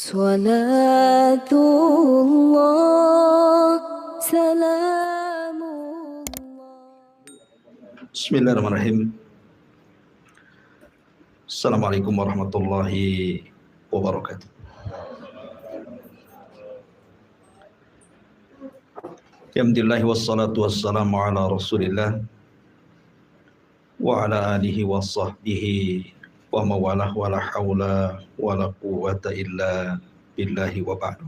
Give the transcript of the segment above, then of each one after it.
Salatullah, salamullah. Bismillahirrahmanirrahim. Assalamualaikum warahmatullahi wabarakatuh. Alhamdulillah wassalatu wassalamu ala Rasulillah wa ala alihi wa sahbihi wa mawalah wa la hawla wa la quwwata illa billahi wa ba'du.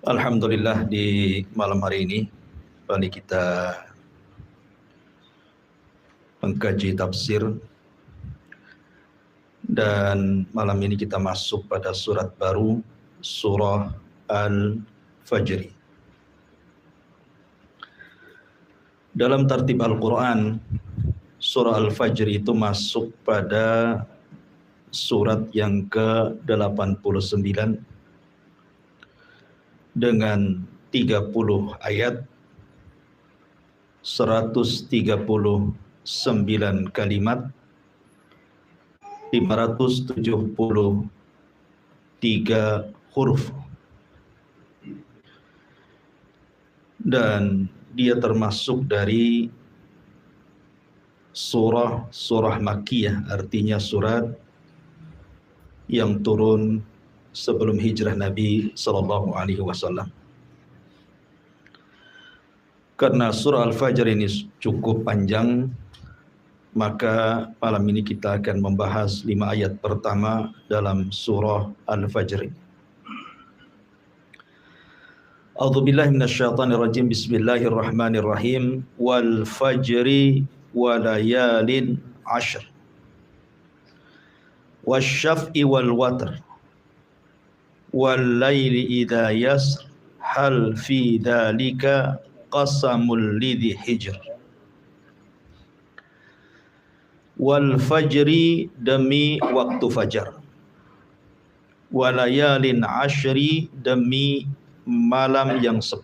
Alhamdulillah, di malam hari ini kembali kita mengkaji tafsir, dan malam ini kita masuk pada surat baru, surah Al-Fajr. Dalam tertib Al-Quran, surah Al-Fajr itu masuk pada surat yang ke-89 dengan 30 ayat, 139 kalimat, 573 huruf. Dan dia termasuk dari surah Makkiyah, artinya surat yang turun sebelum hijrah Nabi sallallahu alaihi wasallam. Karena surah Al-Fajr ini cukup panjang, maka malam ini kita akan membahas 5 ayat pertama dalam surah Al-Fajr. A'udzubillahi minasyaitonirrajim. Bismillahirrahmanirrahim. Wal fajri wa layalin 'ashr. Wasyaf'i wal watr. Wal laili idza yasr. Hal fi dzalika qasamul lidhi hijr. Wal fajri, demi waktu fajar. Walayalin 'ashri, demi malam yang 10.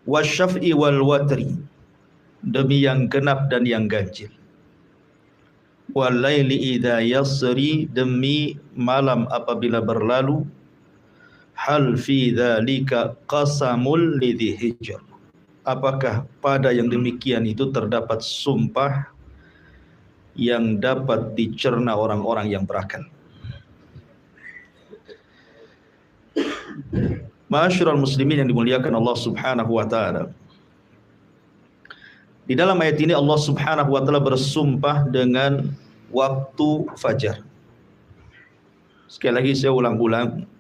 Wasyaf'i wal watri, demi yang genap dan yang ganjil. Walaili idza yasri, demi malam apabila berlalu. Hal fi dzalika qasamul lidhi hijr. Apakah pada yang demikian itu terdapat sumpah yang dapat dicerna orang-orang yang berakal. Ma'asyiral muslimin yang dimuliakan Allah Subhanahu wa taala. Di dalam ayat ini Allah Subhanahu wa taala bersumpah dengan waktu fajar. Sekali lagi saya ulang-ulang,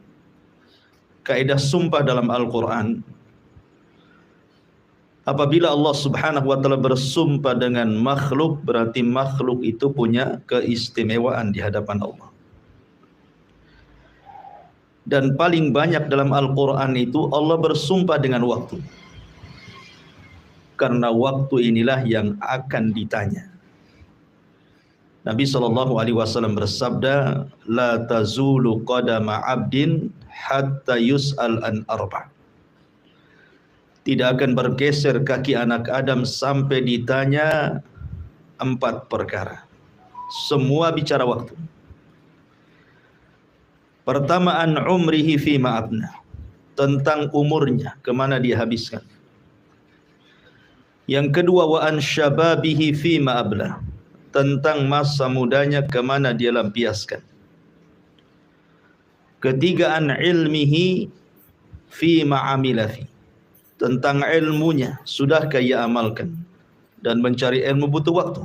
kaidah sumpah dalam Al-Qur'an, apabila Allah Subhanahu wa taala bersumpah dengan makhluk, berarti makhluk itu punya keistimewaan di hadapan Allah. Dan paling banyak dalam Al-Quran itu Allah bersumpah dengan waktu, karena waktu inilah yang akan ditanya. Nabi SAW bersabda, la tazulu qadama abdin hatta yus'al an arba'. Tidak akan bergeser kaki anak Adam sampai ditanya 4 perkara. Semua bicara waktu. Pertama, an umrihi fima abna, tentang umurnya, kemana dia habiskan. Yang kedua, wa an syababihi fima abla, tentang masa mudanya, kemana dia lampiaskan. Ketiga, an ilmihi fima amilafi, tentang ilmunya, sudahkah ia amalkan. Dan mencari ilmu butuh waktu,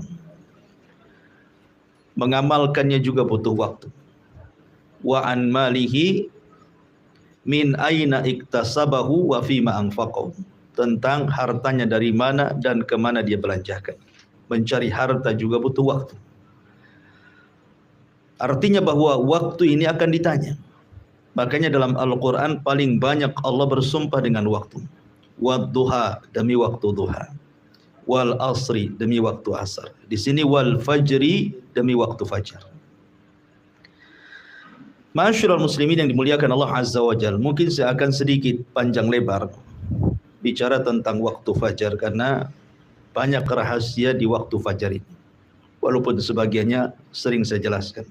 mengamalkannya juga butuh waktu. Wa an malihi min aina iktasabahu wa fima anfaqahu, tentang hartanya dari mana dan kemana dia belanjakan. Mencari harta juga butuh waktu. Artinya bahwa waktu ini akan ditanya. Makanya dalam Al-Quran paling banyak Allah bersumpah dengan waktu. Wadduha, demi waktu duha. Wal asri, demi waktu asar. Di sini wal fajri, demi waktu fajar. Ma'asyiral muslimin yang dimuliakan Allah Azza wa Jalla, mungkin saya akan sedikit panjang lebar bicara tentang waktu fajar, karena banyak rahasia di waktu fajar ini. walaupun sebagiannya sering saya jelaskan.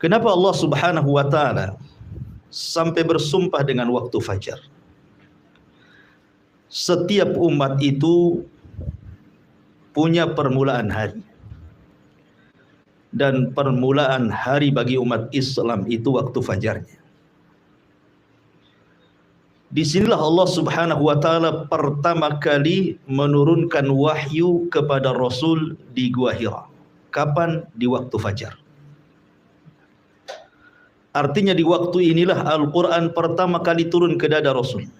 Kenapa Allah Subhanahu wa taala sampai bersumpah dengan waktu fajar? Setiap umat itu punya permulaan hari. Dan permulaan hari bagi umat Islam itu waktu fajarnya. Disinilah Allah Subhanahu wa taala pertama kali menurunkan wahyu kepada Rasul di Gua Hira. Kapan? Di waktu fajar. Artinya di waktu inilah Al-Quran pertama kali turun ke dada Rasul.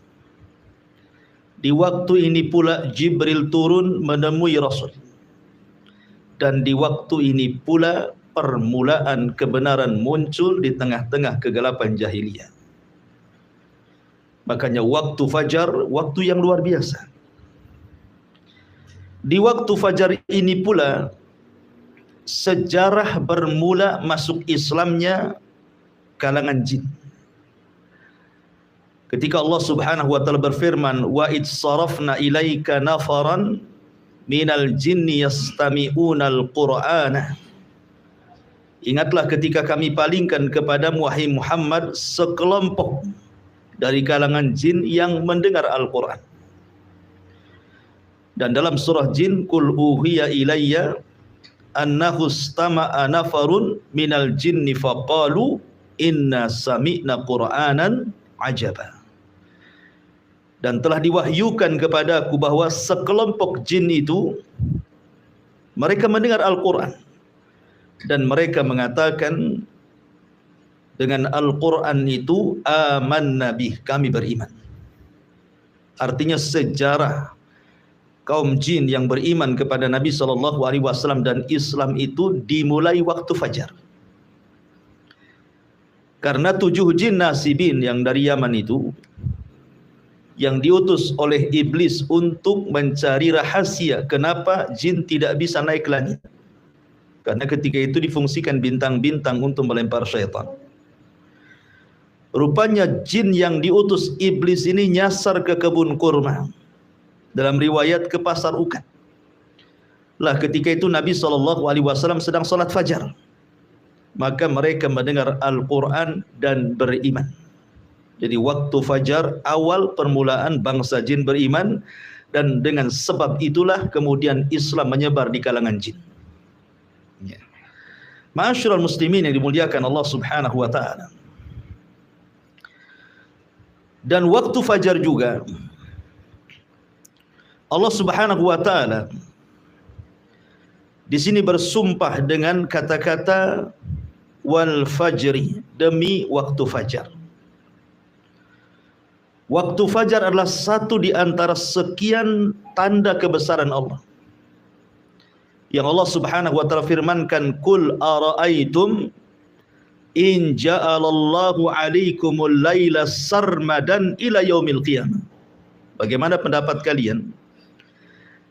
Di waktu ini pula Jibril turun menemui Rasul. Dan di waktu ini pula permulaan kebenaran muncul di tengah-tengah kegelapan jahiliyah. Makanya waktu fajar, waktu yang luar biasa. Di waktu fajar ini pula sejarah bermula masuk Islamnya kalangan jin. Ketika Allah Subhanahu wa taala berfirman, "Wa id sarafna ilaika nafaran minal jinni yastami'unal qur'ana." Ingatlah ketika kami palingkan kepadamu wahai Muhammad sekelompok dari kalangan jin yang mendengar Al-Qur'an. Dan dalam surah Jin, "Qul uhiya ilayya annahu istama'a nafarun minal jinni faqalu inna sami'na qur'anan ajaba." Dan telah diwahyukan kepadaku bahwa sekelompok jin itu mereka mendengar Al-Quran dan mereka mengatakan dengan Al-Quran itu amanna bih, kami beriman. Artinya sejarah kaum jin yang beriman kepada Nabi SAW dan Islam itu dimulai waktu fajar. Karena 7 jin nasibin yang dari Yaman itu, yang diutus oleh iblis untuk mencari rahasia kenapa jin tidak bisa naik ke langit. Karena ketika itu difungsikan bintang-bintang untuk melempar syaitan. Rupanya jin yang diutus iblis ini nyasar ke kebun kurma. Dalam riwayat ke pasar ukat. Lah ketika itu Nabi SAW sedang salat fajar. Maka mereka mendengar Al-Quran dan beriman. Jadi waktu fajar awal permulaan bangsa jin beriman, dan dengan sebab itulah kemudian Islam menyebar di kalangan jin. Ya. Ma'asyiral muslimin yang dimuliakan Allah Subhanahu wa taala. Dan waktu fajar juga Allah Subhanahu wa taala di sini bersumpah dengan kata-kata wal fajri, demi waktu fajar. Waktu fajar adalah satu di antara sekian tanda kebesaran Allah. Yang Allah Subhanahu wa taala firmankan, "Qul ara'aitum in ja'alallahu 'alaikumul laila sarmadan ila yaumil qiyamah." Bagaimana pendapat kalian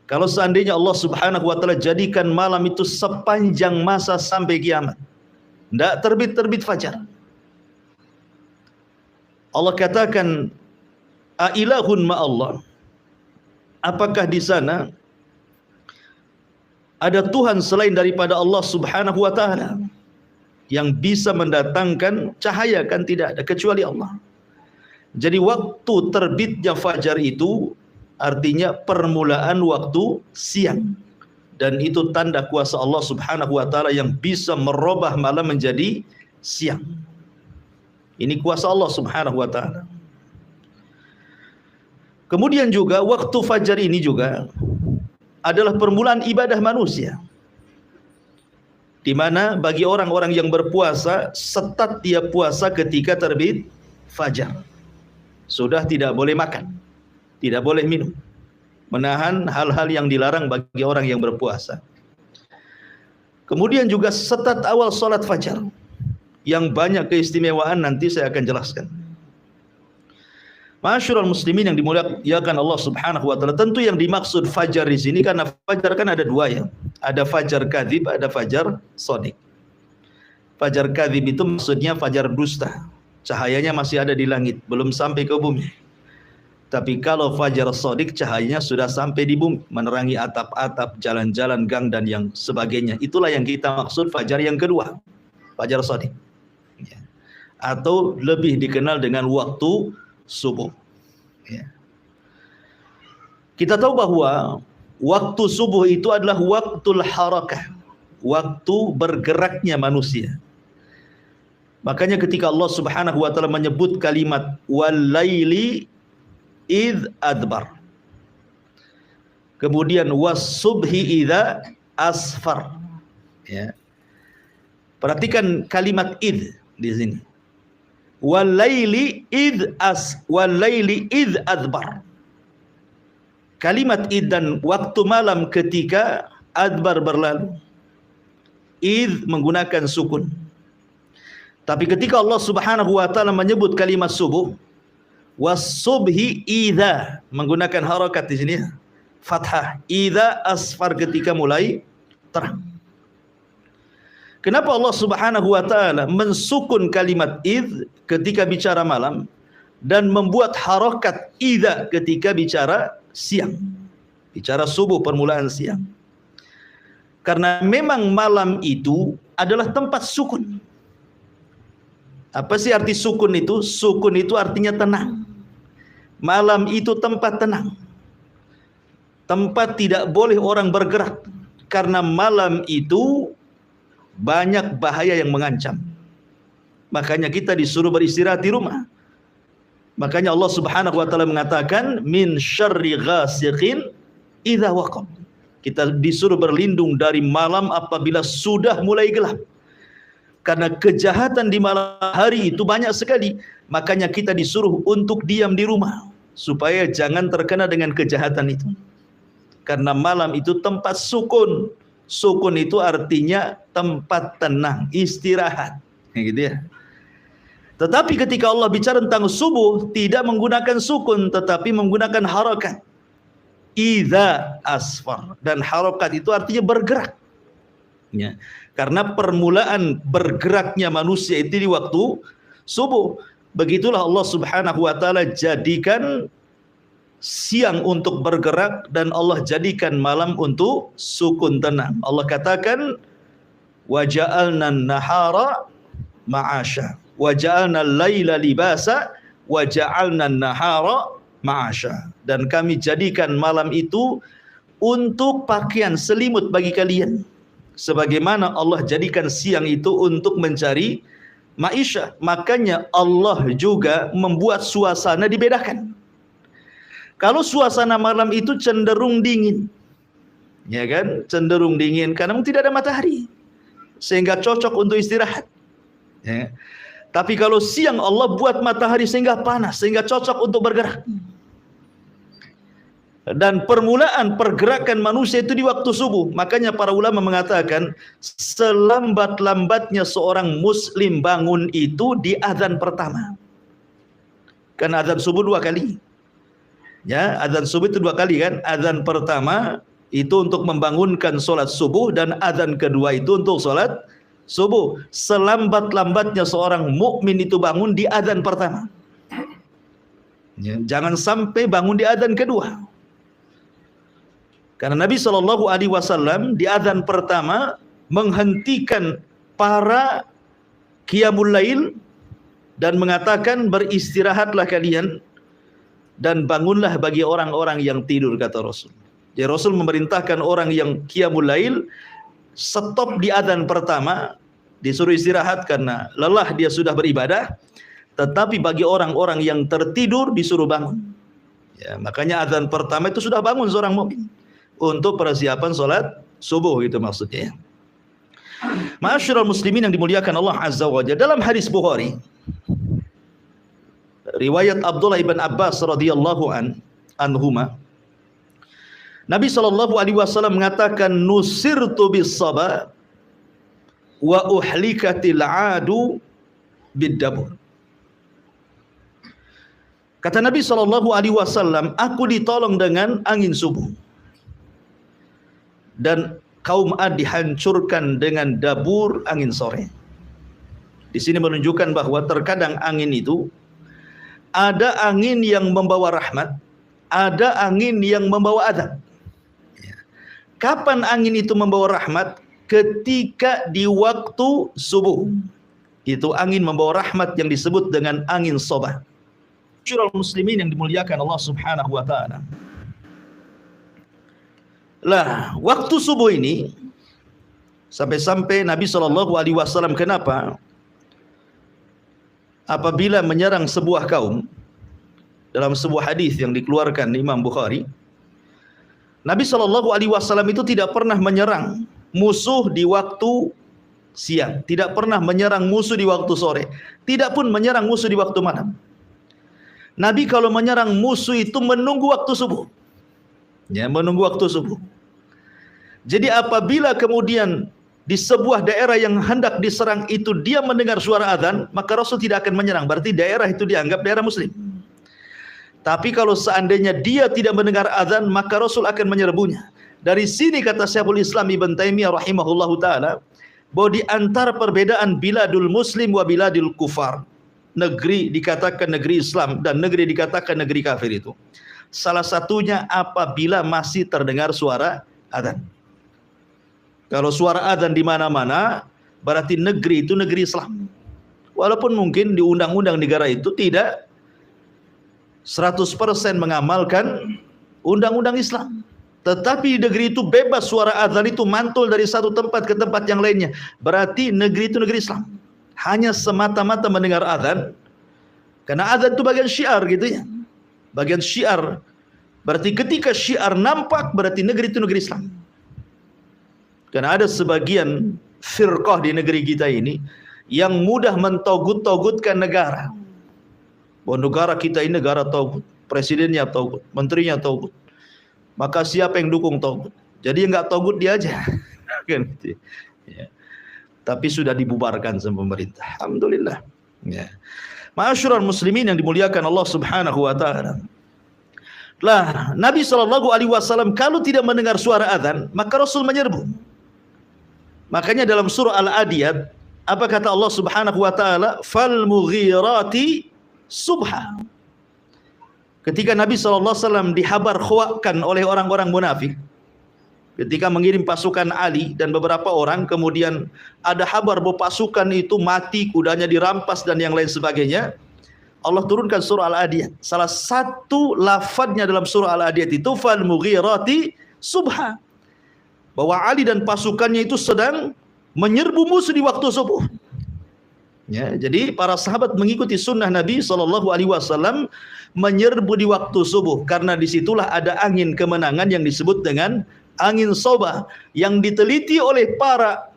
kalau seandainya Allah Subhanahu wa taala jadikan malam itu sepanjang masa sampai kiamat, tidak terbit-terbit fajar? Allah katakan, "Ailahun ma'allah." Apakah di sana ada Tuhan selain daripada Allah Subhanahu wa taala yang bisa mendatangkan cahaya? Kan tidak ada kecuali Allah. Jadi waktu terbitnya fajar itu artinya permulaan waktu siang, dan itu tanda kuasa Allah Subhanahu wa taala yang bisa merubah malam menjadi siang. Ini kuasa Allah Subhanahu wa taala. Kemudian juga waktu fajar ini juga adalah permulaan ibadah manusia, di mana bagi orang-orang yang berpuasa, setat dia puasa ketika terbit fajar. Sudah tidak boleh makan, tidak boleh minum, menahan hal-hal yang dilarang bagi orang yang berpuasa. Kemudian juga setat awal salat fajar, yang banyak keistimewaan, nanti saya akan jelaskan. Ma'asyiral muslimin yang dimuliakan Allah Subhanahu wa taala, tentu yang dimaksud fajar di sini, karena fajar kan ada dua ya. Ada fajar kadzib, ada fajar shadiq. Fajar kadzib itu maksudnya fajar dusta. Cahayanya masih ada di langit, belum sampai ke bumi. Tapi kalau fajar shadiq cahayanya sudah sampai di bumi, menerangi atap-atap, jalan-jalan, gang dan yang sebagainya. Itulah yang kita maksud fajar yang kedua, fajar shadiq. Ya. Atau lebih dikenal dengan waktu subuh. Ya. Kita tahu bahwa waktu subuh itu adalah waktul harakah, waktu bergeraknya manusia. Makanya ketika Allah Subhanahu wa taala menyebut kalimat wal-laili idz adbar, kemudian was-subhi idza asfar, ya. Perhatikan kalimat idz di sini. Wal-laili idz adbar. Kalimat idz dan waktu malam ketika adbar berlalu. Idz menggunakan sukun. Tapi ketika Allah Subhanahu wa taala menyebut kalimat subuh, was-subhi idza, menggunakan harakat di sini, fathah. Idza asfar, ketika mulai terang. Kenapa Allah Subhanahu wa taala mensukun kalimat idz ketika bicara malam dan membuat harakat idza ketika bicara siang, bicara subuh, permulaan siang? Karena memang malam itu adalah tempat sukun. Apa sih arti sukun itu? Sukun itu artinya tenang. Malam itu tempat tenang. Tempat tidak boleh orang bergerak. Karena malam itu banyak bahaya yang mengancam. Makanya kita disuruh beristirahat di rumah. Makanya Allah Subhanahu wa taala mengatakan min syarri ghasiqin idza waqab. Kita disuruh berlindung dari malam apabila sudah mulai gelap. Karena kejahatan di malam hari itu banyak sekali. Makanya kita disuruh untuk diam di rumah, supaya jangan terkena dengan kejahatan itu. Karena malam itu tempat sukun. Sukun itu artinya tempat tenang, istirahat, gitu ya. Tetapi ketika Allah bicara tentang subuh, tidak menggunakan sukun, tetapi menggunakan harakat. Idza asfar. Dan harakat itu artinya bergerak, ya. Karena permulaan bergeraknya manusia itu di waktu subuh. Begitulah Allah Subhanahu wa taala jadikan siang untuk bergerak dan Allah jadikan malam untuk sukun tenang. Allah katakan wa ja'alna an-nahara ma'asha wa ja'alna al-laila libasa wa ja'alna an-nahara ma'asha. Dan kami jadikan malam itu untuk pakaian selimut bagi kalian. Sebagaimana Allah jadikan siang itu untuk mencari maisha. Makanya Allah juga membuat suasana dibedakan. Kalau suasana malam itu cenderung dingin, ya kan, cenderung dingin karena tidak ada matahari, sehingga cocok untuk istirahat, ya. Tapi kalau siang Allah buat matahari sehingga panas, sehingga cocok untuk bergerak. Dan permulaan pergerakan manusia itu di waktu subuh. Makanya para ulama mengatakan selambat-lambatnya seorang muslim bangun itu di azan pertama. Karena azan subuh 2 kali. Ya, azan subuh itu 2 kali kan. Azan pertama itu untuk membangunkan sholat subuh dan azan kedua itu untuk sholat subuh. Selambat-lambatnya seorang mukmin itu bangun di azan pertama. Ya, jangan sampai bangun di azan kedua. Karena Nabi SAW di azan pertama menghentikan para qiyamul lail dan mengatakan beristirahatlah kalian dan bangunlah bagi orang-orang yang tidur, kata Rasul. Jadi Rasul memerintahkan orang yang qiyamul lail stop di azan pertama, disuruh istirahat karena lelah dia sudah beribadah. Tetapi bagi orang-orang yang tertidur disuruh bangun. Ya, makanya azan pertama itu sudah bangun seorang mukmin untuk persiapan sholat subuh, itu maksudnya. Ma'asyiral muslimin yang dimuliakan Allah Azza wa Jalla, dalam hadis Bukhari riwayat Abdullah ibn Abbas radhiyallahu anhuma, Nabi SAW mengatakan nusirtu bis saba wa uhlikatil adu bid-dabur. Kata Nabi SAW, aku ditolong dengan angin subuh dan kaum Ad dihancurkan dengan dabur angin sore. Di sini menunjukkan bahwa terkadang angin itu ada angin yang membawa rahmat, ada angin yang membawa azab. Kapan angin itu membawa rahmat? Ketika di waktu subuh. Itu angin membawa rahmat yang disebut dengan angin sobah. Syurul muslimin yang dimuliakan Allah Subhanahu wa taala. Lah, waktu subuh ini sampai-sampai Nabi SAW kenapa apabila menyerang sebuah kaum, dalam sebuah hadis yang dikeluarkan Imam Bukhari, Nabi SAW itu tidak pernah menyerang musuh di waktu siang, tidak pernah menyerang musuh di waktu sore, tidak pun menyerang musuh di waktu malam. Nabi kalau menyerang musuh itu menunggu waktu subuh. Ya, menunggu waktu subuh. Jadi apabila kemudian di sebuah daerah yang hendak diserang itu dia mendengar suara azan, maka Rasul tidak akan menyerang. Berarti daerah itu dianggap daerah muslim. Tapi kalau seandainya dia tidak mendengar azan, maka Rasul akan menyerbunya. Dari sini kata Syekhul Islam Ibn Taimiyah rahimahullahu taala, bahwa di antara perbedaan biladul muslim wa biladul kufar, negeri dikatakan negeri Islam dan negeri dikatakan negeri kafir itu, salah satunya apabila masih terdengar suara azan. Kalau suara azan di mana-mana, berarti negeri itu negeri Islam. Walaupun mungkin di undang-undang negara itu tidak 100% mengamalkan undang-undang Islam, tetapi di negeri itu bebas suara azan itu mantul dari satu tempat ke tempat yang lainnya. Berarti negeri itu negeri Islam. Hanya semata-mata mendengar azan, karena azan itu bagian syiar gitu ya. Bagian syiar. Berarti ketika syiar nampak, berarti negeri itu negeri Islam. Karena ada sebagian firqah di negeri kita ini yang mudah mentogut-togutkan negara. Bahwa negara kita ini negara togut, presidennya togut, menterinya togut. Maka siapa yang dukung togut? Jadi yang nggak togut dia aja, kan gitu. Ya. Tapi sudah dibubarkan sama pemerintah. Alhamdulillah. Ya. Ma'asyiral muslimin yang dimuliakan Allah Subhanahu wa taala. Lah, Nabi SAW kalau tidak mendengar suara azan, maka Rasul menyerbu. Makanya dalam surah Al-Adiyat, apa kata Allah Subhanahu wa taala? Fal mughirati subha. Ketika Nabi SAW dihabar khuakan oleh orang-orang munafik, ketika mengirim pasukan Ali dan beberapa orang, kemudian ada kabar bahwa pasukan itu mati, kudanya dirampas dan yang lain sebagainya, Allah turunkan surah Al-Adiyat. Salah satu lafadznya dalam surah Al-Adiyat itu fal mughirati subha, bahwa Ali dan pasukannya itu sedang menyerbu musuh di waktu subuh. Ya, jadi para sahabat mengikuti sunnah Nabi SAW menyerbu di waktu subuh, karena disitulah ada angin kemenangan yang disebut dengan angin sobah, yang diteliti oleh para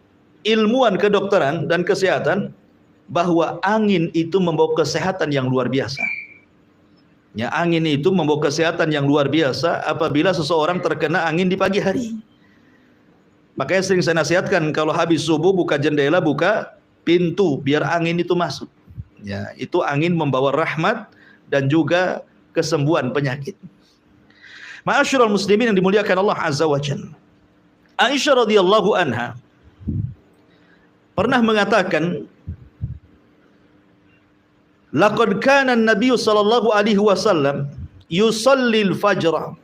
ilmuwan kedokteran dan kesehatan bahwa angin itu membawa kesehatan yang luar biasa. Ya, angin itu membawa kesehatan yang luar biasa apabila seseorang terkena angin di pagi hari. Makanya sering saya nasihatkan kalau habis subuh buka jendela, buka pintu biar angin itu masuk. Ya, itu angin membawa rahmat dan juga kesembuhan penyakit. Ma'asyiral muslimin yang dimuliakan Allah Azza wa Jalla. Aisyah radhiyallahu anha pernah mengatakan, laqad kana an-nabiy sallallahu alaihi wasallam yusallil fajra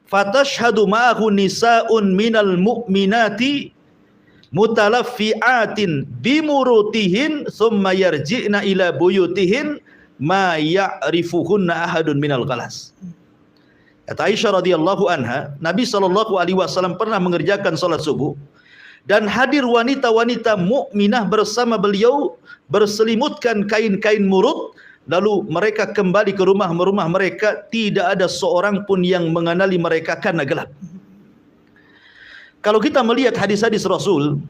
fatashhadu ma'ahu nisa'un minal mu'minati mutalaffi'atin bimurutihin thumma yarji'na ila buyutihin ma ya'rifuhunna ahadun minal ghalas. Kata Aisyah radhiyallahu anha, Nabi SAW pernah mengerjakan salat subuh dan hadir wanita-wanita mukminah bersama beliau berselimutkan kain-kain murut, lalu mereka kembali ke rumah-rumah mereka, tidak ada seorang pun yang mengenali mereka karena gelap. Kalau kita melihat hadis-hadis Rasul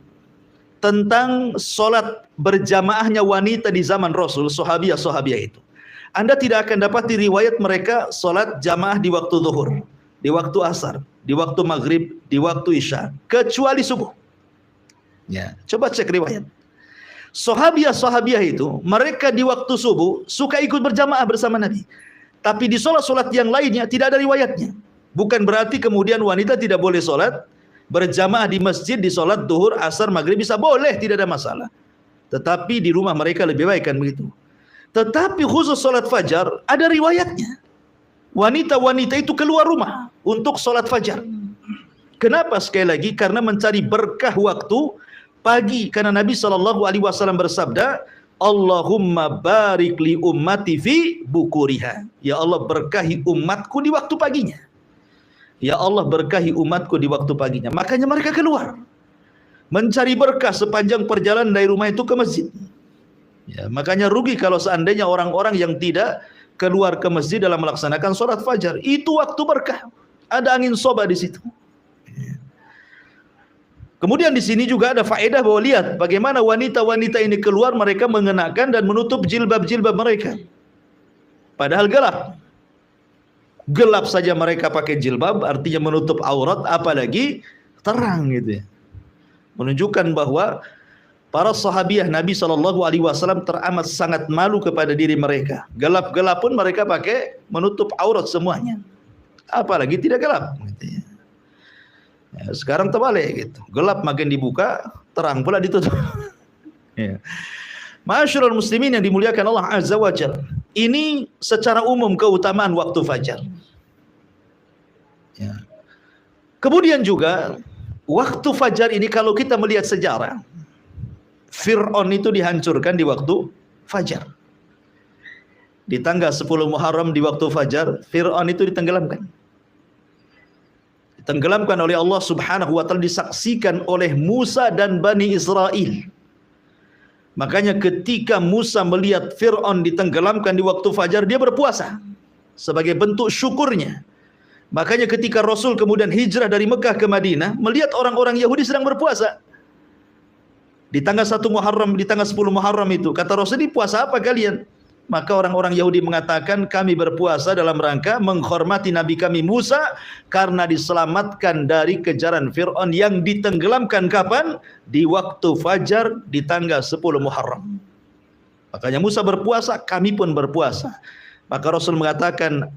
tentang solat berjamaahnya wanita di zaman Rasul, sahabiah-sahabiah itu, Anda tidak akan dapat riwayat mereka solat jamaah di waktu zuhur, di waktu asar, di waktu maghrib, di waktu isya, kecuali subuh. Ya, coba cek riwayat. Sahabiah-sahabiah itu, mereka di waktu subuh suka ikut berjamaah bersama Nabi. Tapi di solat-solat yang lainnya tidak ada riwayatnya. Bukan berarti kemudian wanita tidak boleh solat berjamaah di masjid, di solat duhur, asar, maghrib bisa boleh, tidak ada masalah. Tetapi di rumah mereka lebih baik, kan begitu. Tetapi khusus salat fajar ada riwayatnya. Wanita-wanita itu keluar rumah untuk salat fajar. Kenapa? Sekali lagi karena mencari berkah waktu pagi. Karena Nabi SAW bersabda, Allahumma barik li ummati fi bukuriha. Ya Allah, berkahi umatku di waktu paginya. Ya Allah, berkahi umatku di waktu paginya. Makanya mereka keluar mencari berkah sepanjang perjalanan dari rumah itu ke masjid. Ya, makanya rugi kalau seandainya orang-orang yang tidak keluar ke masjid dalam melaksanakan sholat fajar. Itu waktu berkah. Ada angin soba di situ. Kemudian di sini juga ada faedah bahwa lihat bagaimana wanita-wanita ini keluar, mereka mengenakan dan menutup jilbab-jilbab mereka. Padahal gelap. Gelap saja mereka pakai jilbab, artinya menutup aurat, apalagi terang gitu ya. Menunjukkan bahwa para sahabiah Nabi SAW teramat sangat malu kepada diri mereka. Gelap-gelap pun mereka pakai menutup aurat semuanya. Apalagi tidak gelap gitu ya. Ya, sekarang terbalik gitu. Gelap makin dibuka, terang pula ditutup. Ya. Ma'asyiral muslimin yang dimuliakan Allah Azza wa Jalla. Ini secara umum keutamaan waktu fajar. Ya. Kemudian juga waktu fajar ini kalau kita melihat sejarah, Fir'aun itu dihancurkan di waktu fajar. Di tanggal 10 Muharram di waktu fajar, Fir'aun itu ditenggelamkan. Ditenggelamkan oleh Allah Subhanahu wa taala, disaksikan oleh Musa dan Bani Israel. Makanya ketika Musa melihat Fir'aun ditenggelamkan di waktu fajar, dia berpuasa sebagai bentuk syukurnya. Makanya ketika Rasul kemudian hijrah dari Mekah ke Madinah, melihat orang-orang Yahudi sedang berpuasa di tanggal 1 Muharram, di tanggal 10 Muharram itu, kata Rasul, "Ini puasa apa kalian?" Maka orang-orang Yahudi mengatakan, "Kami berpuasa dalam rangka menghormati Nabi kami Musa karena diselamatkan dari kejaran Fir'aun yang ditenggelamkan kapan? Di waktu fajar di tanggal 10 Muharram." Makanya Musa berpuasa, kami pun berpuasa. Maka Rasul mengatakan,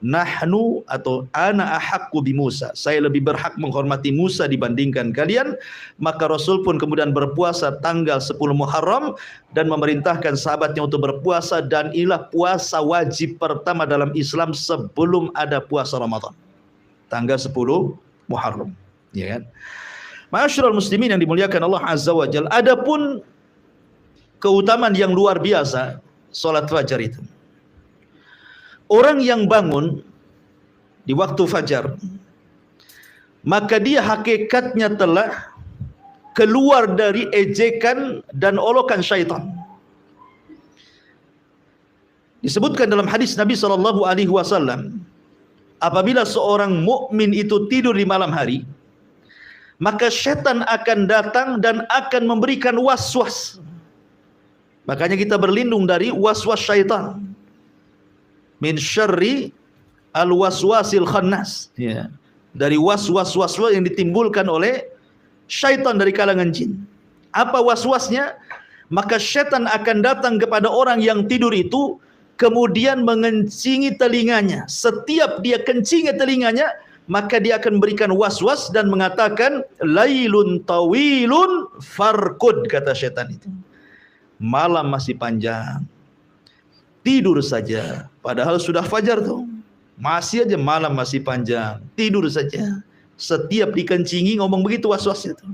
"Nahnu atau ana ahaqqu bi Musa." Saya lebih berhak menghormati Musa dibandingkan kalian. Maka Rasul pun kemudian berpuasa tanggal 10 Muharram dan memerintahkan sahabatnya untuk berpuasa, dan inilah puasa wajib pertama dalam Islam sebelum ada puasa Ramadan. Tanggal 10 Muharram, ya kan? Ma'asyiral muslimin yang dimuliakan Allah Azza wa Jalla, adapun keutamaan yang luar biasa salat fajar itu. Orang yang bangun di waktu fajar, maka dia hakikatnya telah keluar dari ejekan dan olokan syaitan. Disebutkan dalam hadis Nabi SAW, apabila seorang mukmin itu tidur di malam hari, maka syaitan akan datang dan akan memberikan waswas. Makanya kita berlindung dari waswas syaitan. Min syarri al-waswasil khannas, ya, dari waswas yang ditimbulkan oleh syaitan dari kalangan jin. Apa waswasnya? Maka syaitan akan datang kepada orang yang tidur itu, kemudian mengencingi telinganya. Setiap dia kencingi telinganya, maka dia akan memberikan waswas dan mengatakan, "Lailun tawilun farkud," kata syaitan itu. Malam masih panjang, tidur saja. Padahal sudah fajar tuh, masih aja malam masih panjang, tidur saja. Setiap dikencingi ngomong begitu waswasnya tuh.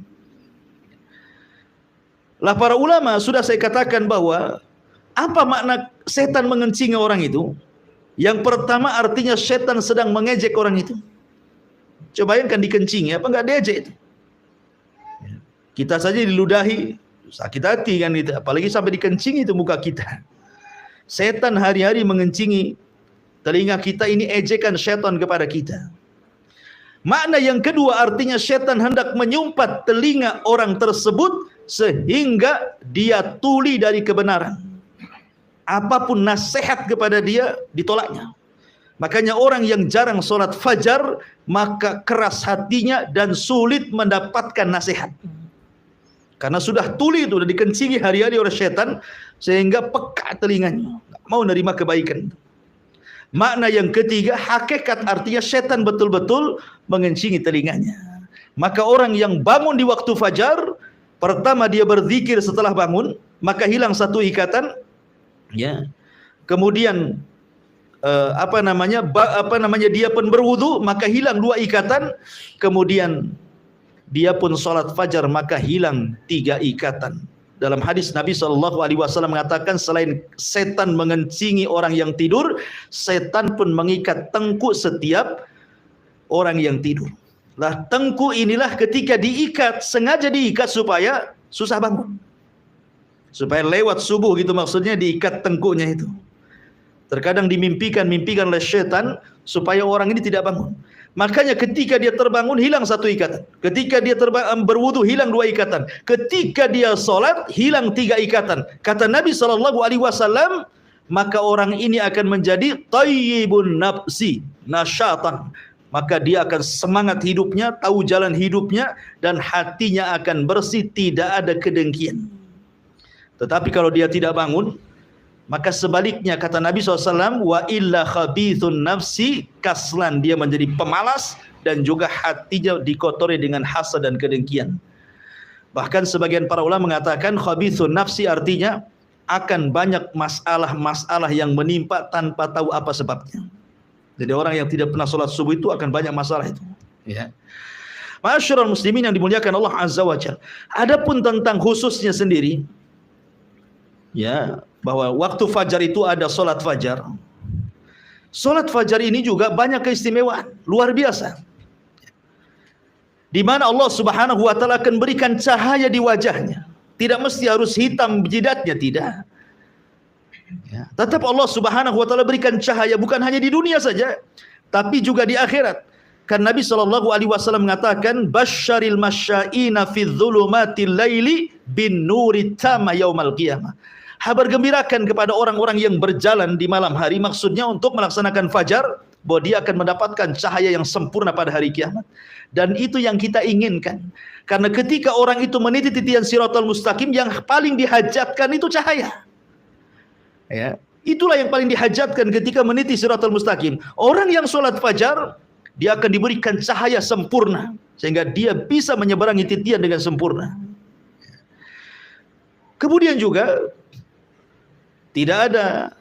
Lah para ulama sudah saya katakan bahwa apa makna setan mengencingi orang itu? Yang pertama artinya setan sedang mengejek orang itu. Coba bayangkan dikencingi, apa enggak diejek itu? Kita saja diludahi, sakit hati kan itu, apalagi sampai dikencingi itu muka kita. Setan hari-hari mengencingi telinga kita, ini ejekan setan kepada kita. Makna yang kedua artinya setan hendak menyumpat telinga orang tersebut sehingga dia tuli dari kebenaran. Apapun nasihat kepada dia ditolaknya. Makanya orang yang jarang sholat fajar maka keras hatinya dan sulit mendapatkan nasihat. Karena sudah tuli itu, sudah dikencingi hari-hari oleh setan, sehingga peka telinganya, nggak mau nerima kebaikan. Makna yang ketiga, hakikat artinya setan betul-betul mengencingi telinganya. Maka orang yang bangun di waktu fajar, pertama dia berzikir setelah bangun, maka hilang satu ikatan, ya, kemudian dia pun berwudu, maka hilang 2 ikatan. Kemudian dia pun salat fajar, maka hilang 3 ikatan. Dalam hadis Nabi SAW mengatakan, selain setan mengencingi orang yang tidur, setan pun mengikat tengkuk setiap orang yang tidur. Lah, tengkuk inilah ketika diikat, sengaja diikat supaya susah bangun, supaya lewat subuh gitu, maksudnya diikat tengkuknya itu. Terkadang dimimpikan oleh setan supaya orang ini tidak bangun. Makanya ketika dia terbangun hilang 1 ikatan. Ketika dia berwudu hilang 2 ikatan. Ketika dia solat hilang 3 ikatan. Kata Nabi SAW, maka orang ini akan menjadi tayyibun nafsi nasyatan. Maka dia akan semangat hidupnya, tahu jalan hidupnya, dan hatinya akan bersih, tidak ada kedengkian. Tetapi kalau dia tidak bangun, maka sebaliknya kata Nabi SAW, wa illa khabithun nafsi kaslan, dia menjadi pemalas dan juga hatinya dikotori dengan hasad dan kedengkian. Bahkan sebagian para ulama mengatakan khabithun nafsi artinya akan banyak masalah-masalah yang menimpa tanpa tahu apa sebabnya. Jadi orang yang tidak pernah sholat subuh itu akan banyak masalah itu. Ya. Ma'asyiral muslimin yang dimuliakan Allah Azza wa Jalla. Adapun tentang khususnya sendiri, ya, bahwa waktu fajar itu ada sholat fajar. Sholat fajar ini juga banyak keistimewaan, luar biasa. Di mana Allah Subhanahu wa taala akan berikan cahaya di wajahnya. Tidak mesti harus hitam jidatnya, tidak. Ya, tetap Allah Subhanahu wa taala berikan cahaya bukan hanya di dunia saja, tapi juga di akhirat. Kan Nabi SAW mengatakan, basyaril masyaina fi dzulumatil laili bin nuri tama yaumal qiyamah. Kabar gembirakan kepada orang-orang yang berjalan di malam hari, maksudnya untuk melaksanakan fajar, bahwa dia akan mendapatkan cahaya yang sempurna pada hari kiamat. Dan itu yang kita inginkan. Karena ketika orang itu meniti titian siratal mustaqim, yang paling dihajatkan itu cahaya. Ya, itulah yang paling dihajatkan ketika meniti siratal mustaqim. Orang yang sholat fajar, dia akan diberikan cahaya sempurna, sehingga dia bisa menyeberangi titian dengan sempurna. Kemudian juga tidak ada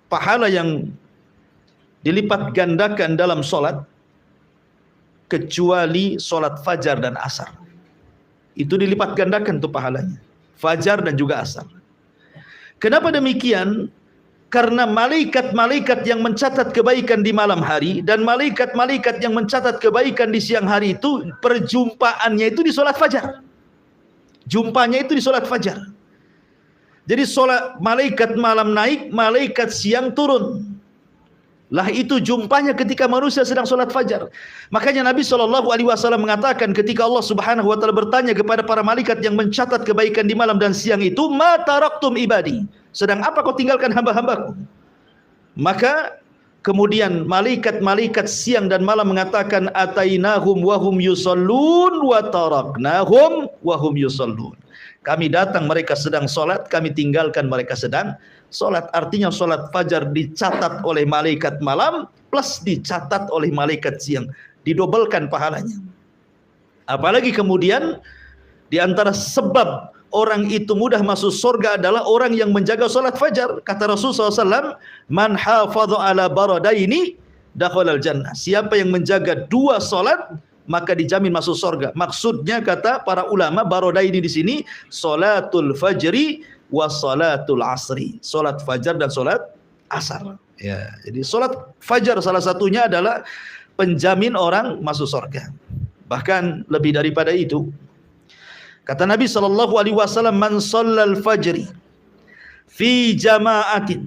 pahala yang dilipat gandakan dalam sholat kecuali sholat fajar dan asar. Itu dilipat gandakan tuh pahalanya, fajar dan juga asar. Kenapa demikian? Karena malaikat-malaikat yang mencatat kebaikan di malam hari dan malaikat-malaikat yang mencatat kebaikan di siang hari itu perjumpaannya itu di sholat fajar. Jumpanya itu di sholat fajar. Jadi sholat malaikat malam naik, malaikat siang turun. Lah itu jumpanya ketika manusia sedang sholat fajar. Makanya Nabi SAW mengatakan ketika Allah Subhanahu wa taala bertanya kepada para malaikat yang mencatat kebaikan di malam dan siang itu, ma taraktum ibadi, sedang apa kau tinggalkan hamba-hambaku? Maka kemudian malaikat-malaikat siang dan malam mengatakan, atainahum wahum yusallun wa taraknahum wahum yusallun. Kami datang mereka sedang sholat, kami tinggalkan mereka sedang sholat. Artinya sholat fajar dicatat oleh malaikat malam plus dicatat oleh malaikat siang, didobelkan pahalanya. Apalagi kemudian di antara sebab orang itu mudah masuk surga adalah orang yang menjaga sholat fajar. Kata Rasulullah SAW, man hafadha ala baradaini dakhalal jannah. Siapa yang menjaga 2 sholat maka dijamin masuk surga. Maksudnya kata para ulama, baradaini di sini sholatul fajri wa sholatul asri, sholat fajar dan sholat asar. Ya, jadi sholat fajar salah satunya adalah penjamin orang masuk surga. Bahkan lebih daripada itu, kata Nabi SAW, man shallal fajri fi jama'atin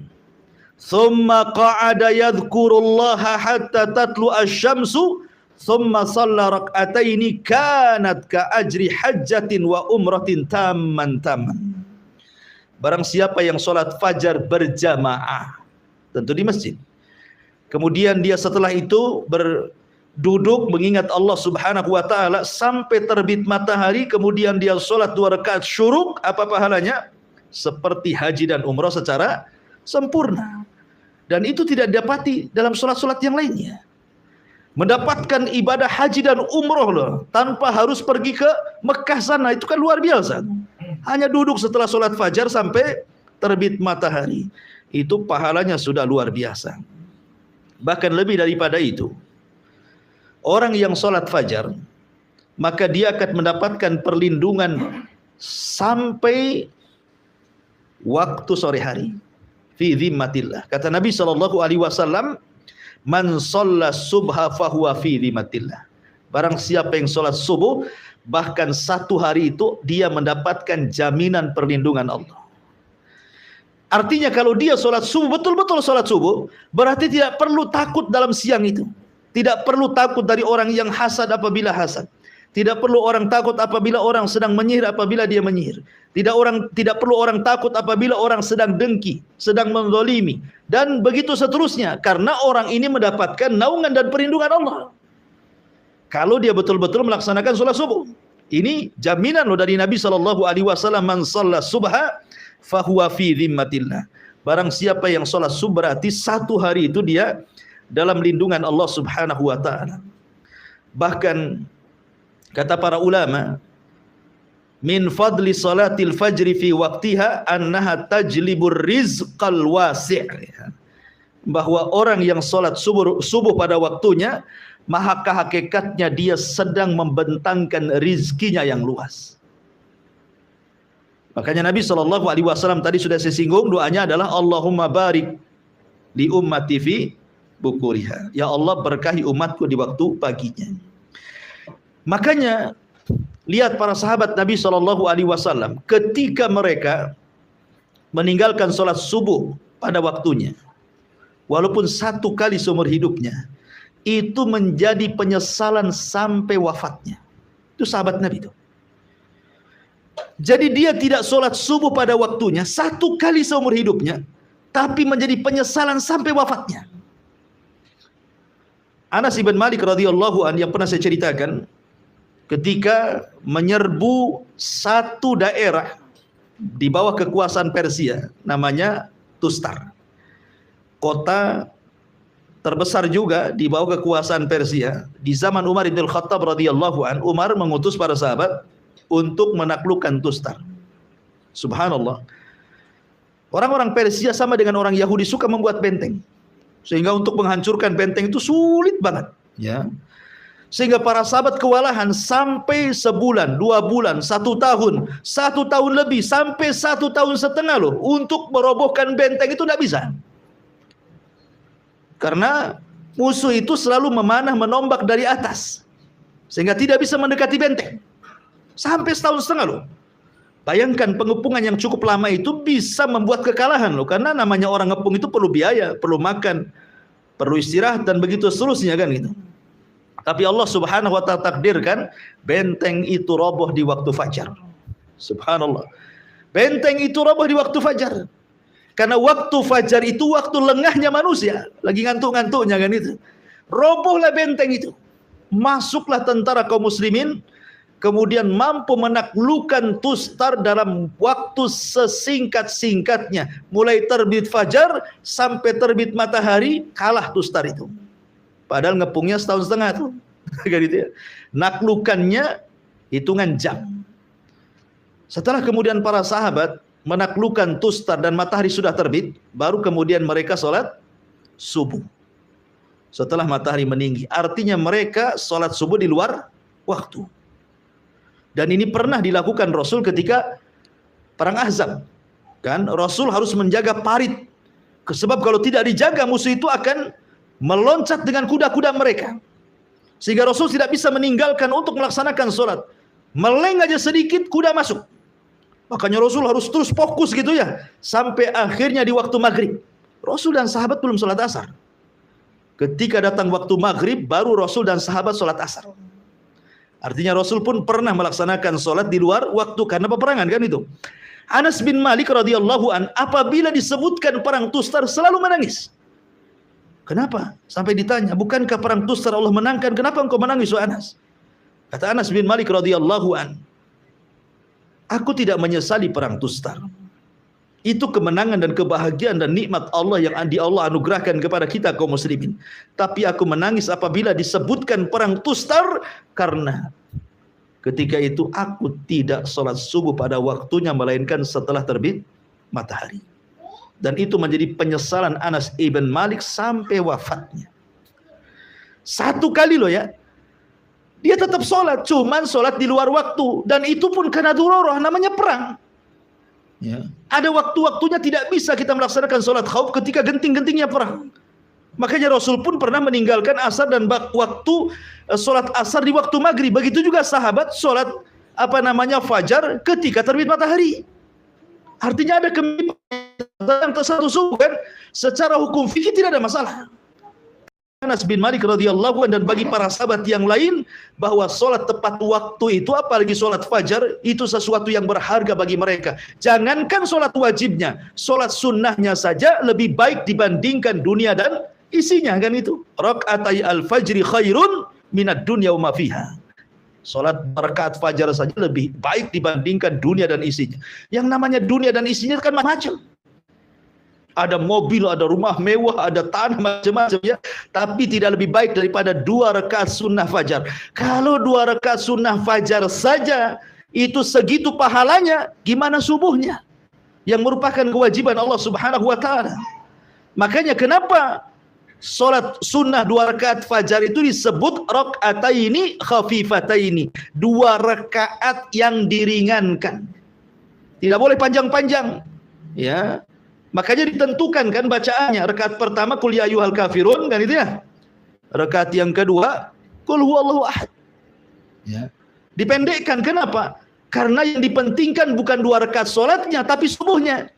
thumma qa'ada yadhkurullaha hatta tatlu asy-syamsu thumma shalla rak'ataini kanat ka ajri hajjatin wa umratin tamman. Barang siapa yang sholat fajar berjamaah, tentu di masjid, kemudian dia setelah itu berduduk mengingat Allah Subhanahu wa taala sampai terbit matahari, kemudian dia sholat 2 rakaat syuruk, apa pahalanya? Seperti haji dan umrah secara sempurna. Dan itu tidak didapati dalam sholat-sholat yang lainnya. Mendapatkan ibadah haji dan umrah loh, tanpa harus pergi ke Mekah sana, itu kan luar biasa. Hanya duduk setelah sholat fajar sampai terbit matahari, itu pahalanya sudah luar biasa. Bahkan lebih daripada itu, orang yang sholat fajar, maka dia akan mendapatkan perlindungan sampai waktu sore hari. Fi dhimmatillah. Kata Nabi SAW, man shalla subha fahuwa fi dhimmatillah. Barang siapa yang sholat subuh, bahkan satu hari itu dia mendapatkan jaminan perlindungan Allah. Artinya kalau dia sholat subuh, betul-betul sholat subuh, berarti tidak perlu takut dalam siang itu. Tidak perlu takut dari orang yang hasad apabila hasad. Tidak perlu orang takut apabila orang sedang menyihir apabila dia menyihir. Tidak perlu orang takut apabila orang sedang dengki, sedang menzalimi, dan begitu seterusnya. Karena orang ini mendapatkan naungan dan perlindungan Allah. Kalau dia betul-betul melaksanakan sholat subuh. Ini jaminan loh dari Nabi SAW, man shalla subha fahuwa fi dhimmatillah. Barang siapa yang sholat subuh, berarti satu hari itu dia dalam lindungan Allah Subhanahu wa ta'ala. Bahkan kata para ulama, min fadli salatil fajri fi waqtiha annaha tajlibur rizqal wasi'. Bahwa orang yang sholat subuh pada waktunya, maka hakikatnya dia sedang membentangkan rizkinya yang luas. Makanya Nabi SAW tadi sudah saya singgung, doanya adalah Allahumma barik li ummati fi bukuriha. Ya Allah, berkahi umatku di waktu paginya. Makanya lihat para sahabat Nabi SAW ketika mereka meninggalkan sholat subuh pada waktunya, walaupun satu kali seumur hidupnya, itu menjadi penyesalan sampai wafatnya. Itu sahabat Nabi itu. Jadi dia tidak sholat subuh pada waktunya satu kali seumur hidupnya, tapi menjadi penyesalan sampai wafatnya. Anas bin Malik radhiyallahu anhu yang pernah saya ceritakan, ketika menyerbu satu daerah di bawah kekuasaan Persia, namanya Tustar, kota terbesar juga di bawah kekuasaan Persia. Di zaman Umar bin Khattab radhiyallahu anhu, Umar mengutus para sahabat untuk menaklukkan Tustar. Subhanallah. Orang-orang Persia sama dengan orang Yahudi suka membuat benteng. Sehingga untuk menghancurkan benteng itu sulit banget, ya. Sehingga para sahabat kewalahan sampai sebulan, 2 bulan, 1 tahun, 1 tahun lebih, sampai 1 tahun setengah loh, untuk merobohkan benteng itu tidak bisa. Karena musuh itu selalu memanah menombak dari atas, sehingga tidak bisa mendekati benteng. Sampai 1 tahun setengah loh. Bayangkan pengepungan yang cukup lama itu bisa membuat kekalahan loh. Karena namanya orang ngepung itu perlu biaya, perlu makan, perlu istirahat, dan begitu seterusnya kan gitu. Tapi Allah Subhanahu wa ta'ala takdirkan benteng itu roboh di waktu fajar. Subhanallah. Benteng itu roboh di waktu fajar. Karena waktu fajar itu waktu lengahnya manusia, lagi ngantuk-ngantuknya kan itu. Robohlah benteng itu. Masuklah tentara kaum muslimin, kemudian mampu menaklukkan Tustar dalam waktu sesingkat-singkatnya. Mulai terbit fajar sampai terbit matahari, kalah Tustar itu. Padahal ngepungnya 1 tahun setengah tuh. Gitu ya. Naklukannya hitungan jam. Setelah kemudian para sahabat menaklukkan Tustar dan matahari sudah terbit, baru kemudian mereka sholat subuh. Setelah matahari meninggi. Artinya mereka sholat subuh di luar waktu. Dan ini pernah dilakukan Rasul ketika perang Ahzab. Kan Rasul harus menjaga parit. Sebab kalau tidak dijaga, musuh itu akan meloncat dengan kuda-kuda mereka. Sehingga Rasul tidak bisa meninggalkan untuk melaksanakan sholat. Meleng aja sedikit, kuda masuk. Makanya Rasul harus terus fokus gitu ya. Sampai akhirnya di waktu maghrib. Rasul dan sahabat belum sholat asar. Ketika datang waktu maghrib, baru Rasul dan sahabat sholat asar. Artinya Rasul pun pernah melaksanakan sholat di luar waktu karena peperangan kan itu. Anas bin Malik radhiyallahu an apabila disebutkan perang Tustar selalu menangis. Kenapa? Sampai ditanya, bukankah perang Tustar Allah menangkan? Kenapa engkau menangis, wahai Anas? Kata Anas bin Malik radhiyallahu an, aku tidak menyesali perang Tustar. Itu kemenangan dan kebahagiaan dan nikmat Allah yang Allah anugerahkan kepada kita kaum muslimin. Tapi aku menangis apabila disebutkan perang Tustar, karena ketika itu aku tidak sholat subuh pada waktunya, melainkan setelah terbit matahari. Dan itu menjadi penyesalan Anas ibn Malik sampai wafatnya. Satu kali loh ya, dia tetap sholat, cuman sholat di luar waktu, dan itu pun karena darurah, namanya perang. Ya. Ada waktu-waktunya tidak bisa kita melaksanakan sholat khauf ketika genting-gentingnya perang. Makanya Rasul pun pernah meninggalkan asar dan waktu sholat asar di waktu maghrib. Begitu juga sahabat sholat fajar ketika terbit matahari. Artinya ada kemimpinan satu subuh kan? Secara hukum fikih tidak ada masalah. Anas bin Malik radhiyallahu anhu dan bagi para sahabat yang lain bahwa sholat tepat waktu itu, apalagi sholat fajar, itu sesuatu yang berharga bagi mereka. Jangankan sholat wajibnya, sholat sunnahnya saja lebih baik dibandingkan dunia dan isinya, kan itu. Rakaatai al-fajri khairun minad dunya wa ma fiha. Sholat rakaat fajar saja lebih baik dibandingkan dunia dan isinya. Yang namanya dunia dan isinya kan macam-macam. Ada mobil, ada rumah mewah, ada tanah, macam-macam ya. Tapi tidak lebih baik daripada 2 rakaat sunnah fajar. Kalau 2 rakaat sunnah fajar saja itu segitu pahalanya, gimana subuhnya? Yang merupakan kewajiban Allah Subhanahu wa taala. Makanya kenapa sholat sunnah 2 rakaat fajar itu disebut rak'ataini khafifataini, 2 rakaat yang diringankan. Tidak boleh panjang-panjang. Ya. Makanya ditentukan kan bacaannya. Rakaat pertama qul ya ayyuhal kafirun, kan itu ya. Rakaat yang kedua qul huwallahu ahad. Ya. Dipendekkan, kenapa? Karena yang dipentingkan bukan 2 rakaat sholatnya, tapi subuhnya.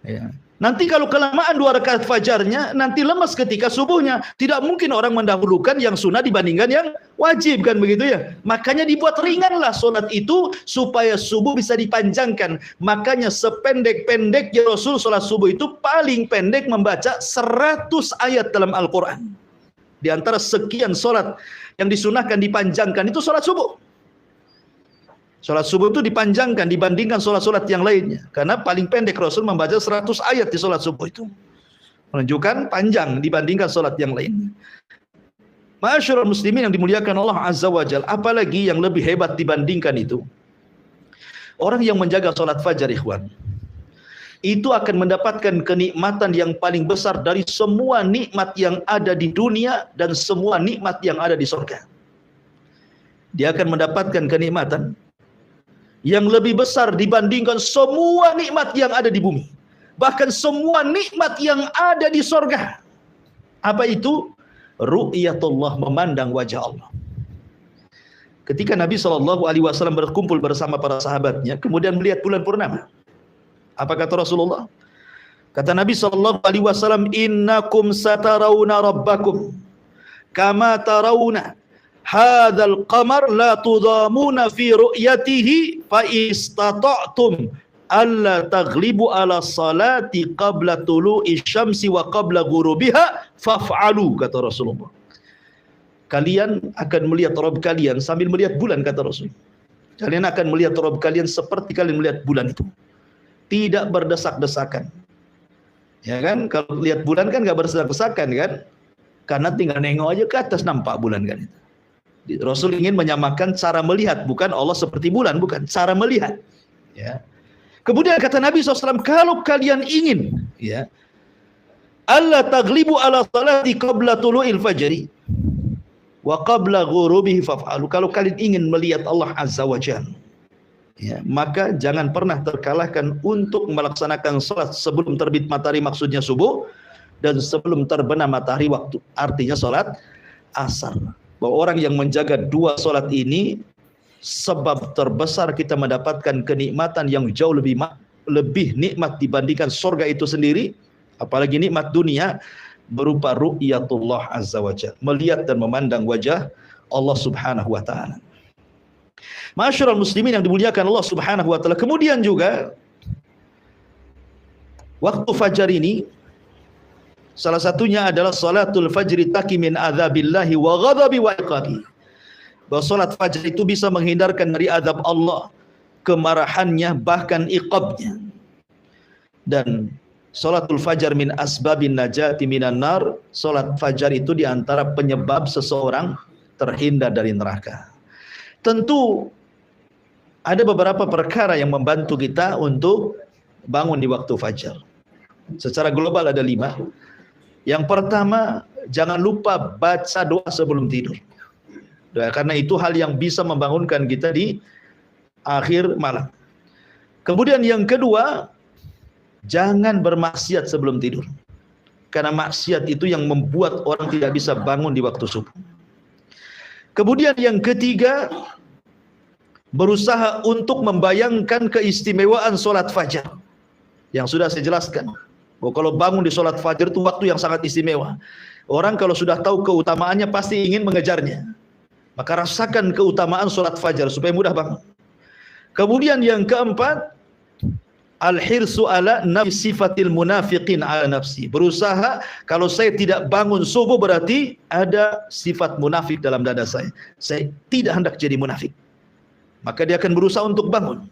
Ya. Nanti kalau kelamaan 2 rakaat fajarnya, nanti lemas ketika subuhnya. Tidak mungkin orang mendahulukan yang sunnah dibandingkan yang wajib, kan begitu ya. Makanya dibuat ringanlah sholat itu supaya subuh bisa dipanjangkan. Makanya sependek-pendeknya Rasul sholat subuh itu paling pendek membaca 100 ayat dalam Al-Quran. Di antara sekian sholat yang disunahkan dipanjangkan itu sholat subuh. Sholat subuh itu dipanjangkan dibandingkan sholat-sholat yang lainnya. Karena paling pendek Rasul membaca 100 ayat di sholat subuh itu. Menunjukkan panjang dibandingkan sholat yang lainnya. Ma'asyiral muslimin yang dimuliakan Allah Azza wa Jalla. Apalagi yang lebih hebat dibandingkan itu. Orang yang menjaga sholat fajar, ikhwan, itu akan mendapatkan kenikmatan yang paling besar dari semua nikmat yang ada di dunia dan semua nikmat yang ada di surga. Dia akan mendapatkan kenikmatan yang lebih besar dibandingkan semua nikmat yang ada di bumi. Bahkan semua nikmat yang ada di surga. Apa itu? Ru'yatullah, memandang wajah Allah. Ketika Nabi SAW berkumpul bersama para sahabatnya, kemudian melihat bulan purnama, apa kata Rasulullah? Kata Nabi SAW, innakum satarawna rabbakum kama tarawna hadzal qamar la tudamuna fi ru'yatihi fa istata'tum alla taghlibu ala salati qabla tulu'i syamsi wa qabla ghurubiha faf'alu, kata Rasulullah. Kalian akan melihat Rabb kalian sambil melihat bulan, kata Rasul. Kalian akan melihat Rabb kalian seperti kalian melihat bulan itu. Tidak berdesak-desakan. Ya kan? Kalau lihat bulan kan enggak berdesak-desakan kan? Karena tinggal nengok aja ke atas nampak bulan kan itu. Rasul ingin menyamakan cara melihat, bukan Allah seperti bulan, bukan, cara melihat. Ya. Kemudian kata Nabi SAW, kalau kalian ingin, ya, alla taglibu ala salati qabla tulu'il fajri wa qabla ghurubihi faf'alu. Kalau kalian ingin melihat Allah Azza wa Jalla, ya, maka jangan pernah terkalahkan untuk melaksanakan salat sebelum terbit matahari, maksudnya subuh, dan sebelum terbenam matahari waktu, artinya salat asar. Bahwa orang yang menjaga 2 salat ini sebab terbesar kita mendapatkan kenikmatan yang jauh lebih nikmat dibandingkan surga itu sendiri, apalagi nikmat dunia berupa ru'yatullah azza wa jalla, melihat dan memandang wajah Allah Subhanahu wa taala. Ma'asyiral muslimin yang dimuliakan Allah Subhanahu wa taala. Kemudian juga waktu fajar ini salah satunya adalah salatul fajri taqi min adzabillahi wa ghadabi wa iqabi. Bahwa salat fajar itu bisa menghindarkan dari azab Allah, kemarahannya, bahkan iqabnya. Dan salatul fajar min asbabin najati minan nar. Salat fajar itu diantara penyebab seseorang terhindar dari neraka. Tentu ada beberapa perkara yang membantu kita untuk bangun di waktu fajar. Secara global ada 5. Yang pertama, jangan lupa baca doa sebelum tidur. Karena itu hal yang bisa membangunkan kita di akhir malam. Kemudian yang kedua, jangan bermaksiat sebelum tidur. Karena maksiat itu yang membuat orang tidak bisa bangun di waktu subuh. Kemudian yang ketiga, berusaha untuk membayangkan keistimewaan solat fajar. Yang sudah saya jelaskan. Kalau bangun di solat fajar itu waktu yang sangat istimewa. Orang kalau sudah tahu keutamaannya pasti ingin mengejarnya. Maka rasakan keutamaan solat fajar supaya mudah bangun. Kemudian yang keempat, al-hirsu ala nafsi sifatil munafiqin ala nafsi. Berusaha kalau saya tidak bangun subuh berarti ada sifat munafik dalam dada saya. Saya tidak hendak jadi munafik. Maka dia akan berusaha untuk bangun.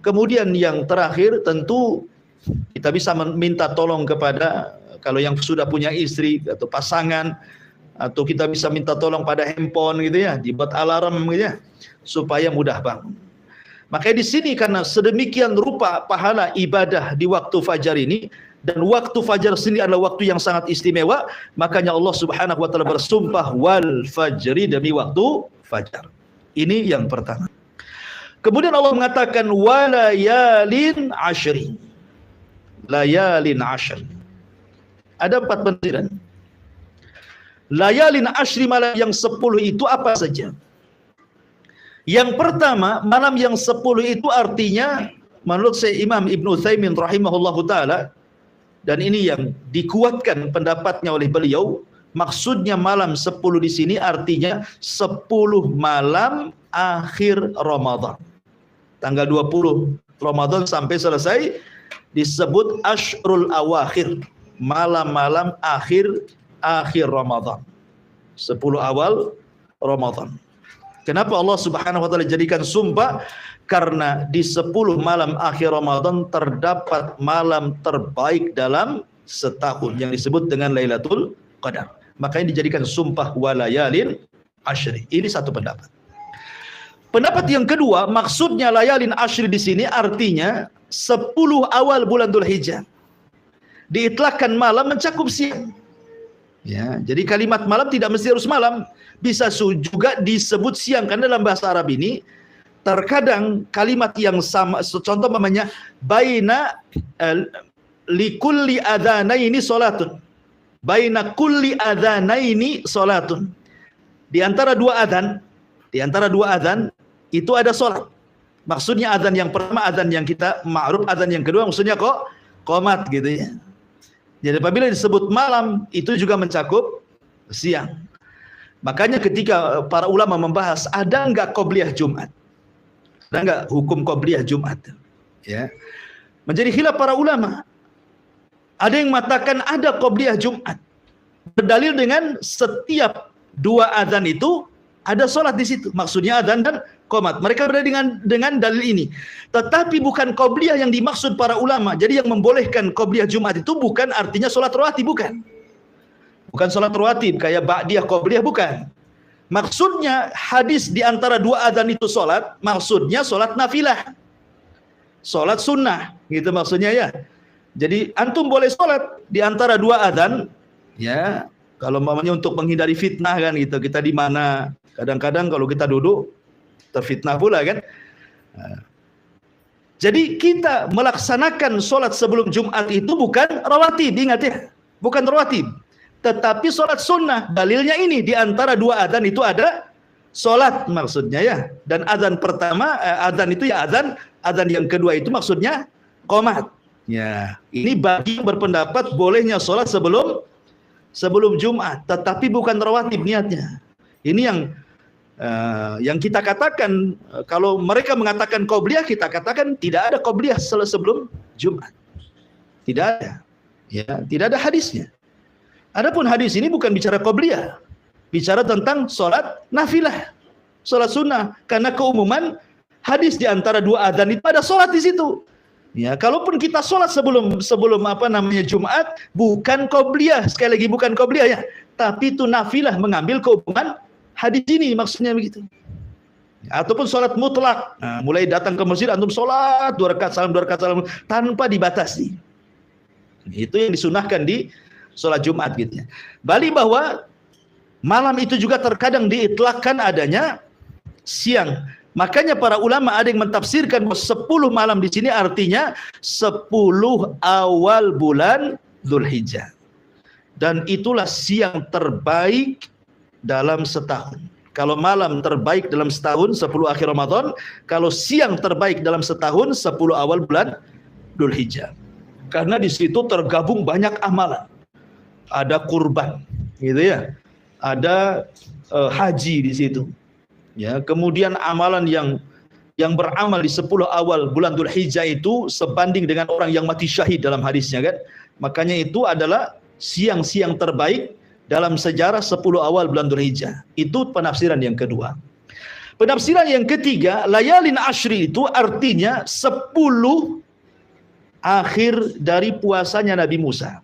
Kemudian yang terakhir tentu kita bisa minta tolong kepada, kalau yang sudah punya istri atau pasangan, atau kita bisa minta tolong pada handphone gitu ya, dibuat alarm gitu ya, supaya mudah bangun. Makanya di sini karena sedemikian rupa pahala ibadah di waktu fajar ini, dan waktu fajar sini adalah waktu yang sangat istimewa, makanya Allah Subhanahu wa taala bersumpah wal fajri, demi waktu fajar. Ini yang pertama. Kemudian Allah mengatakan walayalin ashri. Layalin ashr. Ada 4 penafsiran. Layalin ashri, malam yang 10 itu apa saja? Yang pertama, malam yang 10 itu artinya menurut saya Imam Ibnu Utsaimin rahimahullahu taala, dan ini yang dikuatkan pendapatnya oleh beliau, maksudnya malam 10 di sini artinya 10 malam akhir Ramadan. Tanggal 20 Ramadan sampai selesai disebut asyrul awakhir, malam-malam akhir Ramadan, 10 awal Ramadan. Kenapa Allah Subhanahu wa taala jadikan sumpah? Karena di 10 malam akhir Ramadan terdapat malam terbaik dalam setahun yang disebut dengan Lailatul Qadar. Makanya dijadikan sumpah walayalin ashri. Ini satu pendapat. Pendapat yang kedua, maksudnya layalin ashri di sini artinya 10 awal bulan Dzulhijjah. Diitlakkan malam mencakup siang. Ya, jadi kalimat malam tidak mesti harus malam, bisa juga disebut siang, karena dalam bahasa Arab ini terkadang kalimat yang sama, contoh namanya baina likulli adzanaini salatun. Baina kulli adzanaini salatun. Di antara dua adzan itu ada salat. Maksudnya adzan yang pertama adzan yang kita ma'ruf, adzan yang kedua maksudnya kok qomat gitu ya. Jadi apabila disebut malam itu juga mencakup siang. Makanya ketika para ulama membahas ada enggak qobliyah Jumat? Ada enggak hukum qobliyah Jumat? Ya. Menjadi khilaf para ulama. Ada yang mengatakan ada qobliyah Jumat. Berdalil dengan setiap dua adzan itu ada salat di situ. Maksudnya adzan dan qomat. Mereka berdalil dengan dalil ini. Tetapi bukan qobliyah yang dimaksud para ulama. Jadi yang membolehkan qobliyah Jumat itu bukan artinya salat rawatib, bukan. Bukan salat rawatib kayak ba'diyah qobliyah, bukan. Maksudnya hadis di antara dua adzan itu salat, maksudnya salat nafilah. Salat sunnah, gitu maksudnya ya. Jadi antum boleh salat di antara dua adzan, ya. Kalau mamanya untuk menghindari fitnah kan gitu. Kita di mana? Kadang-kadang kalau kita duduk terfitnah pula kan. Jadi kita melaksanakan sholat sebelum Jumat itu bukan rawatib, ingat ya, bukan rawatib, tetapi sholat sunnah. Dalilnya ini di antara dua adzan itu ada sholat maksudnya ya. Dan adzan pertama, adzan itu ya adzan yang kedua itu maksudnya qomat. Ya, ini bagi yang berpendapat bolehnya sholat sebelum Jumat, tetapi bukan rawatib niatnya. Ini yang kita katakan, kalau mereka mengatakan qobliyah, kita katakan tidak ada qobliyah sebelum Jumat. Tidak ada. Ya, tidak ada hadisnya. Adapun hadis ini bukan bicara qobliyah, bicara tentang sholat nafilah, sholat sunnah. Karena keumuman hadis di antara dua adzan itu ada sholat di situ. Ya, kalaupun kita sholat sebelum Jumat, bukan qobliyah, sekali lagi bukan qobliyah ya, tapi itu nafilah, mengambil keumuman hadis ini, maksudnya begitu. Ataupun sholat mutlak, mulai datang ke masjid antum sholat 2 rakaat salam tanpa dibatasi. Itu yang disunahkan di sholat Jumat gitu ya. Balik bahwa malam itu juga terkadang diitlakkan adanya siang. Makanya para ulama ada yang mentafsirkan bahwa 10 malam di sini artinya 10 awal bulan Dzulhijjah. Dan itulah siang terbaik dalam setahun. Kalau malam terbaik dalam setahun 10 akhir Ramadan, kalau siang terbaik dalam setahun 10 awal bulan Dzulhijjah. Karena di situ tergabung banyak amalan. Ada kurban, gitu ya. Ada haji di situ. Ya, kemudian amalan yang beramal di 10 awal bulan Dzulhijjah itu sebanding dengan orang yang mati syahid dalam hadisnya kan. Makanya itu adalah siang-siang terbaik dalam sejarah 10 awal bulan Dzulhijjah. Itu penafsiran yang kedua. Penafsiran yang ketiga, layalin ashri itu artinya 10 akhir dari puasanya Nabi Musa.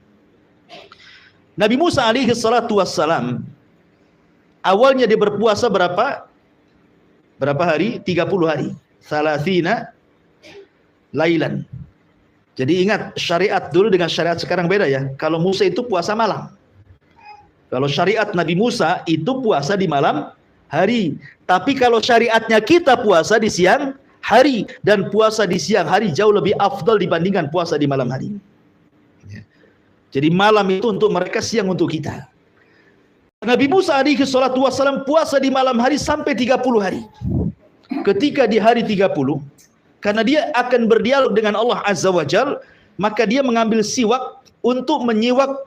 Nabi Musa alaihi salatu wassalam awalnya dia berpuasa berapa hari? 30 hari. Salasina lailan. Jadi ingat, syariat dulu dengan syariat sekarang beda ya. Kalau Musa itu puasa malam. Kalau syariat Nabi Musa itu puasa di malam hari. Tapi kalau syariatnya kita puasa di siang hari. Dan puasa di siang hari jauh lebih afdal dibandingkan puasa di malam hari. Jadi malam itu untuk mereka, siang untuk kita. Nabi Musa alaihi salatu wassalam puasa di malam hari sampai 30 hari. Ketika di hari 30, karena dia akan berdialog dengan Allah Azza wa Jal, maka dia mengambil siwak untuk menyiwak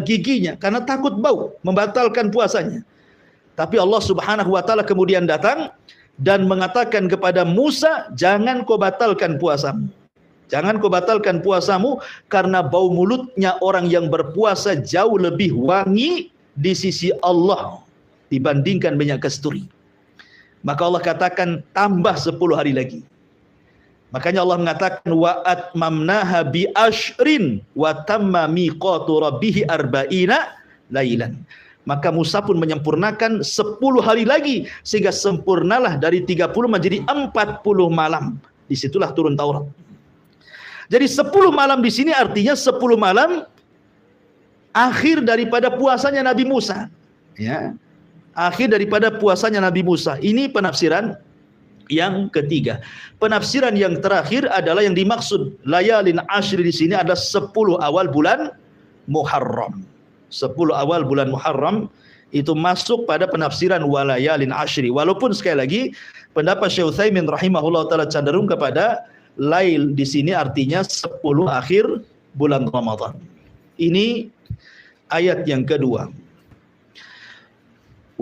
giginya karena takut bau, membatalkan puasanya. Tapi Allah Subhanahu wa taala kemudian datang dan mengatakan kepada Musa, jangan kau batalkan puasamu. Jangan kau batalkan puasamu karena bau mulutnya orang yang berpuasa jauh lebih wangi di sisi Allah dibandingkan minyak kasturi. Maka Allah katakan tambah 10 hari lagi. Makanya Allah mengatakan wa atmamnaha bi ashrin wa tamma miqatu rabbih arba'ina lailan. Maka Musa pun menyempurnakan 10 hari lagi sehingga sempurnalah dari 30 menjadi 40 malam. Disitulah turun Taurat. Jadi 10 malam di sini artinya 10 malam akhir daripada puasanya Nabi Musa, ya. Akhir daripada puasanya Nabi Musa. Ini penafsiran yang ketiga. Penafsiran yang terakhir adalah yang dimaksud layalin ashri di sini adalah 10 awal bulan Muharram. 10 awal bulan Muharram itu masuk pada penafsiran walayalin ashri. Walaupun sekali lagi pendapat Syekh Utsaimin rahimahullah taala cenderung kepada lail di sini artinya 10 akhir bulan Ramadan. Ini ayat yang kedua.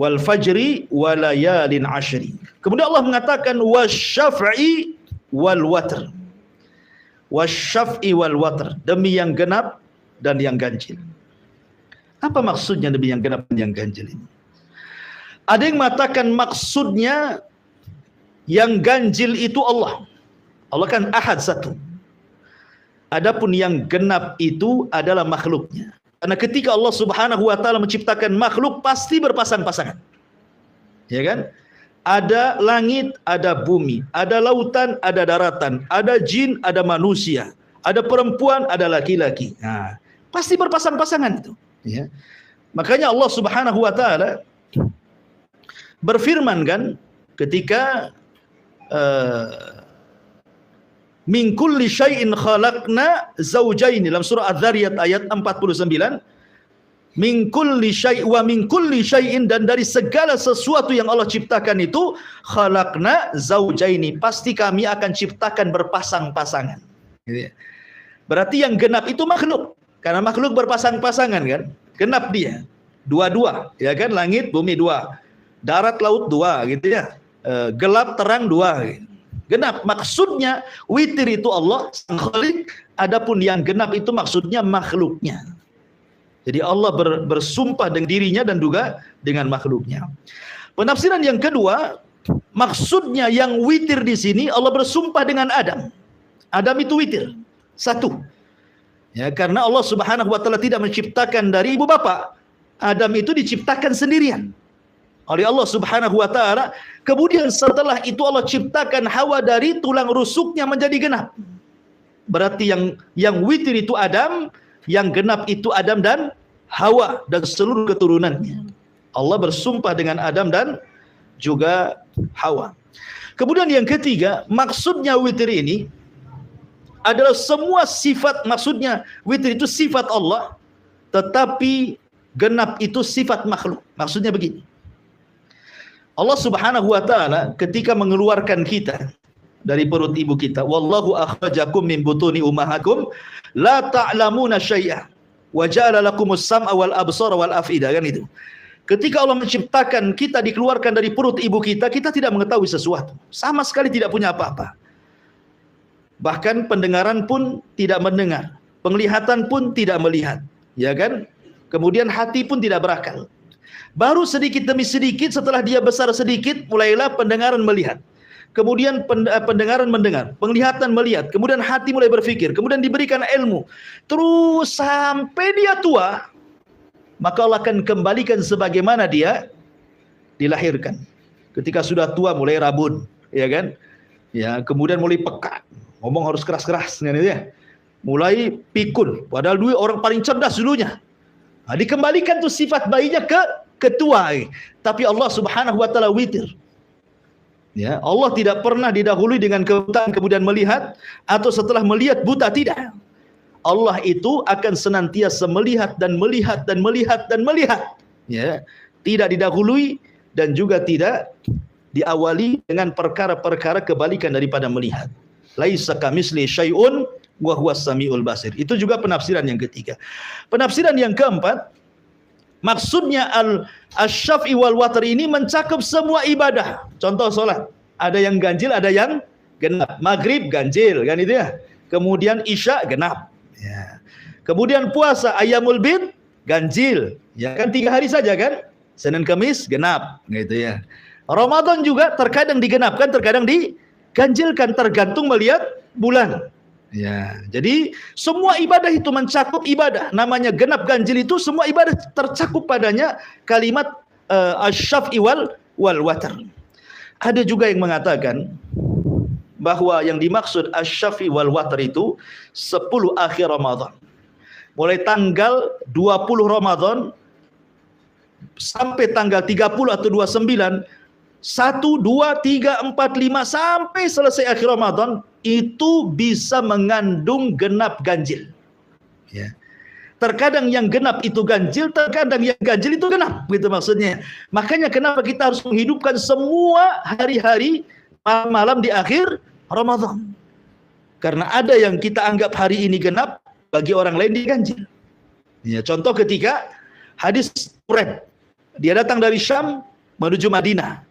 Wal fajri walayalin ashri. Kemudian Allah mengatakan wasyaf'i wal watr. Wasyaf'i wal watr, demi yang genap dan yang ganjil. Apa maksudnya demi yang genap dan yang ganjil ini? Ada yang mengatakan maksudnya yang ganjil itu Allah. Allah kan ahad satu. Adapun yang genap itu adalah makhluknya. Karena ketika Allah Subhanahu wa taala menciptakan makhluk pasti berpasang-pasangan. Ya kan? Ada langit, ada bumi, ada lautan, ada daratan, ada jin, ada manusia, ada perempuan, ada laki-laki. Nah, pasti berpasang-pasangan itu, ya. Makanya Allah Subhanahu wa taala berfirman kan ketika min kulli syai'in khalaqna zawjayn dalam surah Az-Zariyat ayat 49. Min kulli syai' wa min kulli syai'in, dan dari segala sesuatu yang Allah ciptakan itu khalaqna zawjaini, pasti kami akan ciptakan berpasang-pasangan. Berarti yang genap itu makhluk, karena makhluk berpasang-pasangan kan, genap dia dua-dua, ya kan, langit bumi dua, darat laut dua gitu ya, gelap terang dua gitu. Genap maksudnya witir itu Allah sang khalik, adapun yang genap itu maksudnya makhluknya. Jadi Allah bersumpah dengan dirinya dan juga dengan makhluknya. Penafsiran yang kedua, maksudnya yang witir di sini Allah bersumpah dengan Adam. Adam itu witir, satu. Ya, karena Allah Subhanahu wa taala tidak menciptakan dari ibu bapa. Adam itu diciptakan sendirian oleh Allah Subhanahu wa taala. Kemudian setelah itu Allah ciptakan Hawa dari tulang rusuknya menjadi genap. Berarti yang witir itu Adam, yang genap itu Adam dan Hawa dan seluruh keturunannya. Allah bersumpah dengan Adam dan juga Hawa. Kemudian yang ketiga, maksudnya witir ini adalah semua sifat, maksudnya witir itu sifat Allah, tetapi genap itu sifat makhluk. Maksudnya begini. Allah Subhanahu wa taala ketika mengeluarkan kita dari perut ibu kita, wallahu akhrajakum min butuni ummahakum la ta'lamuna syai'a wa ja'ala lakumus sam'a wal absara wal af'ida, kan itu. Ketika Allah menciptakan kita dikeluarkan dari perut ibu kita, kita tidak mengetahui sesuatu, sama sekali tidak punya apa-apa. Bahkan pendengaran pun tidak mendengar, penglihatan pun tidak melihat, ya kan? Kemudian hati pun tidak berakal. Baru sedikit demi sedikit setelah dia besar sedikit, mulailah pendengaran melihat. Kemudian pendengaran mendengar, penglihatan melihat, kemudian hati mulai berpikir, kemudian diberikan ilmu. Terus sampai dia tua, maka Allah akan kembalikan sebagaimana dia dilahirkan. Ketika sudah tua mulai rabun, ya kan? Ya, kemudian mulai pekat, ngomong harus keras-keras, kan itu ya. Mulai pikun, padahal dulu orang paling cerdas dulunya. Nah, dikembalikan tuh sifat bayinya ke ketua. Tapi Allah Subhanahu wa taala witir. Ya, Allah tidak pernah didahului dengan kebutaan kemudian melihat, atau setelah melihat buta, tidak. Allah itu akan senantiasa melihat dan melihat dan melihat dan melihat. Ya, tidak didahului dan juga tidak diawali dengan perkara-perkara kebalikan daripada melihat. Laisa kamitsli syai'un wa huwas samiul basir. Itu juga penafsiran yang ketiga. Penafsiran yang keempat, maksudnya al-syaf'i wal watr ini mencakup semua ibadah. Contoh salat, ada yang ganjil, ada yang genap. Maghrib ganjil, kan itu ya. Kemudian isya genap. Ya. Kemudian puasa ayyamul bid ganjil, ya kan 3 hari saja kan? Senin Kamis genap, gitu ya. Ramadan juga terkadang digenapkan, terkadang diganjilkan, tergantung melihat bulan. Ya, jadi semua ibadah itu mencakup ibadah. Namanya genap ganjil itu semua ibadah tercakup padanya kalimat asy-syaf'i wal watr. Ada juga yang mengatakan bahwa yang dimaksud asy-syaf'i wal watr itu 10 akhir Ramadan. Mulai tanggal 20 Ramadan sampai tanggal 30 atau 29, 1, 2, 3, 4, 5 sampai selesai akhir Ramadan itu bisa mengandung genap ganjil. Ya. Terkadang yang genap itu ganjil, terkadang yang ganjil itu genap, gitu maksudnya. Makanya kenapa kita harus menghidupkan semua hari-hari malam di akhir Ramadan. Karena ada yang kita anggap hari ini genap, bagi orang lain dia ganjil. Ya, contoh ketika hadis Quraib, dia datang dari Syam menuju Madinah.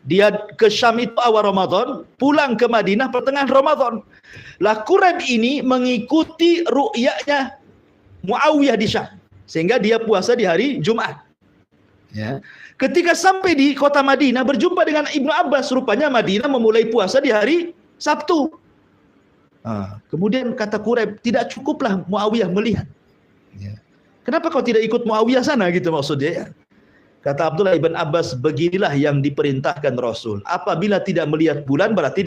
Dia ke Syam itu awal Ramadan, pulang ke Madinah pertengahan Ramadan. Lah Quraib ini mengikuti ru'yanya Muawiyah di Syam, sehingga dia puasa di hari Jumat. Ya. Ketika sampai di kota Madinah berjumpa dengan Ibnu Abbas, rupanya Madinah memulai puasa di hari Sabtu. Kemudian kata Quraib, tidak cukuplah Muawiyah melihat. Ya. Kenapa kau tidak ikut Muawiyah sana, gitu maksudnya ya. Kata Abdullah ibn Abbas, beginilah yang diperintahkan Rasul. Apabila tidak melihat bulan berarti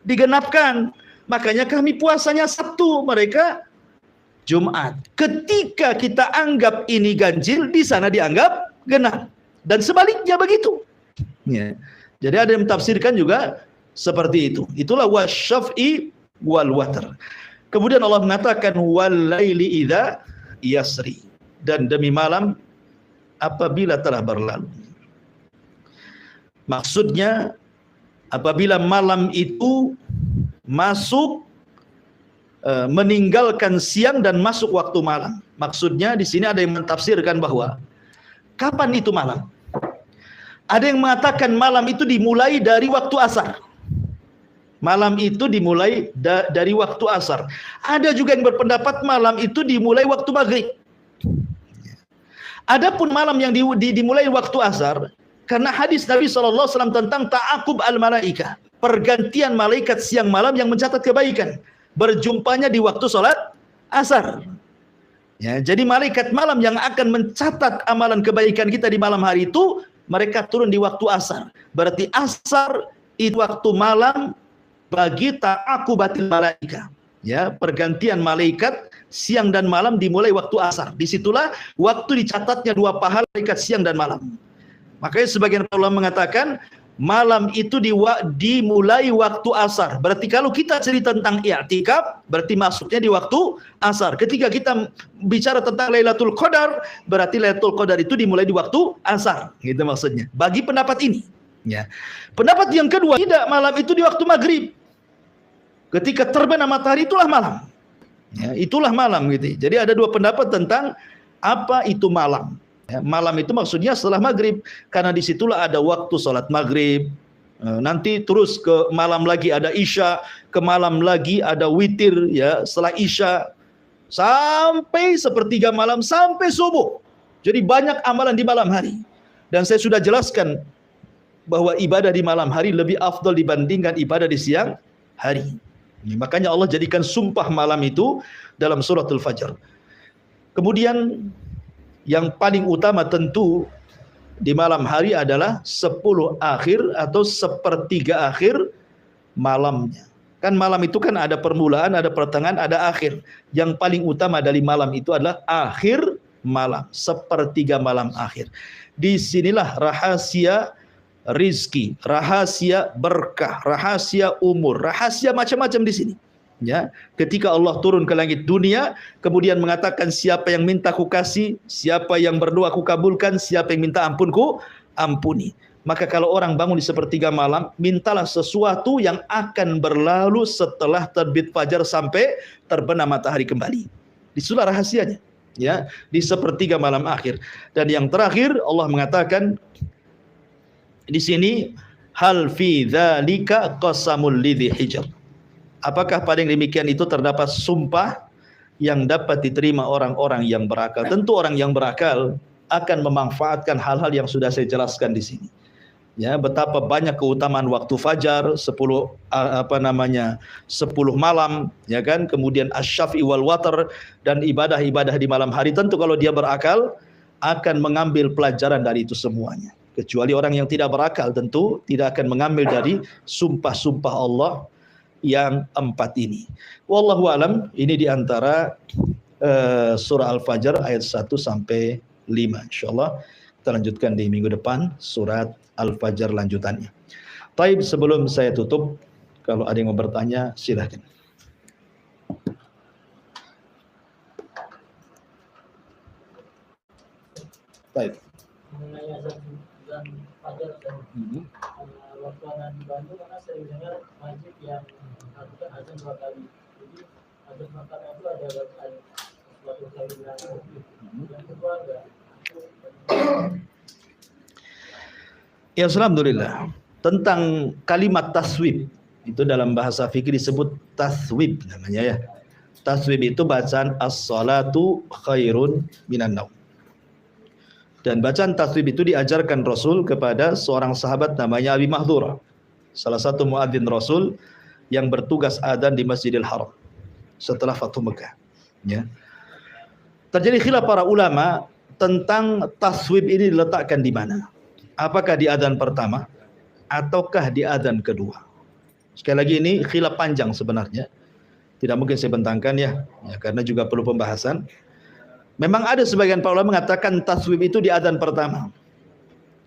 digenapkan. Makanya kami puasanya Sabtu, mereka Jumat. Ketika kita anggap ini ganjil, di sana dianggap genap. Dan sebaliknya begitu. Ya. Jadi ada yang mentafsirkan juga seperti itu. Itulah wasyaf'i wal watr. Kemudian Allah mengatakan wal laili idza yasri, dan demi malam apabila telah berlalu. Maksudnya apabila malam itu masuk meninggalkan siang dan masuk waktu malam. Maksudnya di sini ada yang mentafsirkan bahwa kapan itu malam? Ada yang mengatakan malam itu dimulai dari waktu asar. Malam itu dimulai dari waktu asar. Ada juga yang berpendapat malam itu dimulai waktu maghrib. Adapun malam yang dimulai waktu asar, karena hadis Nabi SAW tentang ta'aqub al-malaika, pergantian malaikat siang malam yang mencatat kebaikan, berjumpanya di waktu sholat asar. Ya, jadi malaikat malam yang akan mencatat amalan kebaikan kita di malam hari itu, mereka turun di waktu asar. Berarti asar itu waktu malam bagi ta'aqubatil malaika, Ya, pergantian malaikat siang dan malam dimulai waktu asar. Disitulah waktu dicatatnya 2 pahala malaikat siang dan malam. Makanya sebagian ulama mengatakan malam itu dimulai waktu asar. Berarti kalau kita cerita tentang i'tikaf, berarti masuknya di waktu asar. Ketika kita bicara tentang Lailatul Qadar, berarti Lailatul Qadar itu dimulai di waktu asar. Gitu maksudnya. Bagi pendapat ini. Ya. Pendapat yang kedua, tidak, malam itu di waktu maghrib. Ketika terbenam matahari itulah malam. Ya, itulah malam gitu. Jadi ada 2 pendapat tentang apa itu malam. Ya, malam itu maksudnya setelah maghrib, karena disitulah ada waktu sholat maghrib. Nanti terus ke malam lagi ada isya, ke malam lagi ada witir, ya setelah isya sampai sepertiga malam sampai subuh. Jadi banyak amalan di malam hari. Dan saya sudah jelaskan bahwa ibadah di malam hari lebih afdal dibandingkan ibadah di siang hari. Makanya Allah jadikan sumpah malam itu dalam suratul Fajr. Kemudian yang paling utama tentu di malam hari adalah 10 akhir atau sepertiga akhir malamnya. Kan malam itu kan ada permulaan, ada pertengahan, ada akhir. Yang paling utama dari malam itu adalah akhir malam, sepertiga malam akhir. Disinilah rahasia rizki, rahasia berkah, rahasia umur, rahasia macam-macam di sini. Ya, ketika Allah turun ke langit dunia, kemudian mengatakan siapa yang minta ku kasih, siapa yang berdoa ku kabulkan, siapa yang minta ampun ku ampuni. Maka kalau orang bangun di sepertiga malam, mintalah sesuatu yang akan berlalu setelah terbit fajar sampai terbenam matahari kembali. Disitulah rahasianya. Ya, di sepertiga malam akhir. Dan yang terakhir Allah mengatakan di sini, hal fi dzalika qasamul lidzi hijr. Apakah pada yang demikian itu terdapat sumpah yang dapat diterima orang-orang yang berakal? Tentu orang yang berakal akan memanfaatkan hal-hal yang sudah saya jelaskan di sini. Ya, betapa banyak keutamaan waktu fajar, 10 malam, ya kan? Kemudian asy-syafi wal watr dan ibadah-ibadah di malam hari. Tentu kalau dia berakal akan mengambil pelajaran dari itu semuanya. Kecuali orang yang tidak berakal tentu tidak akan mengambil dari sumpah-sumpah Allah yang 4 ini. Wallahu alam, ini diantara surah Al-Fajr ayat 1 sampai 5. Insyaallah kita lanjutkan di minggu depan surat Al-Fajr lanjutannya. Taib, sebelum saya tutup, kalau ada yang mau bertanya silahkan. Taib. Mengenai azan fajar dan waktu anak di Bandung, karena sering dengar masjid yang melakukan azan 2 kali. Jadi azan pertama itu ada suatu kali yang kedua enggak. Ya, alhamdulillah. Tentang kalimat taswib, itu dalam bahasa fikih disebut taswib namanya ya. Taswib itu bacaan as-salatu khairun minan naum. Dan bacaan taswib itu diajarkan Rasul kepada seorang sahabat namanya Abi Mahdhurah, salah satu muadzin Rasul yang bertugas adzan di Masjidil Haram setelah Fathu Mekah. Ya. Terjadi khilaf para ulama tentang taswib ini diletakkan di mana. Apakah di adzan pertama ataukah di adzan kedua? Sekali lagi ini khilaf panjang sebenarnya. Tidak mungkin saya bentangkan ya karena juga perlu pembahasan. Memang ada sebagian para ulama mengatakan taswib itu di adzan pertama.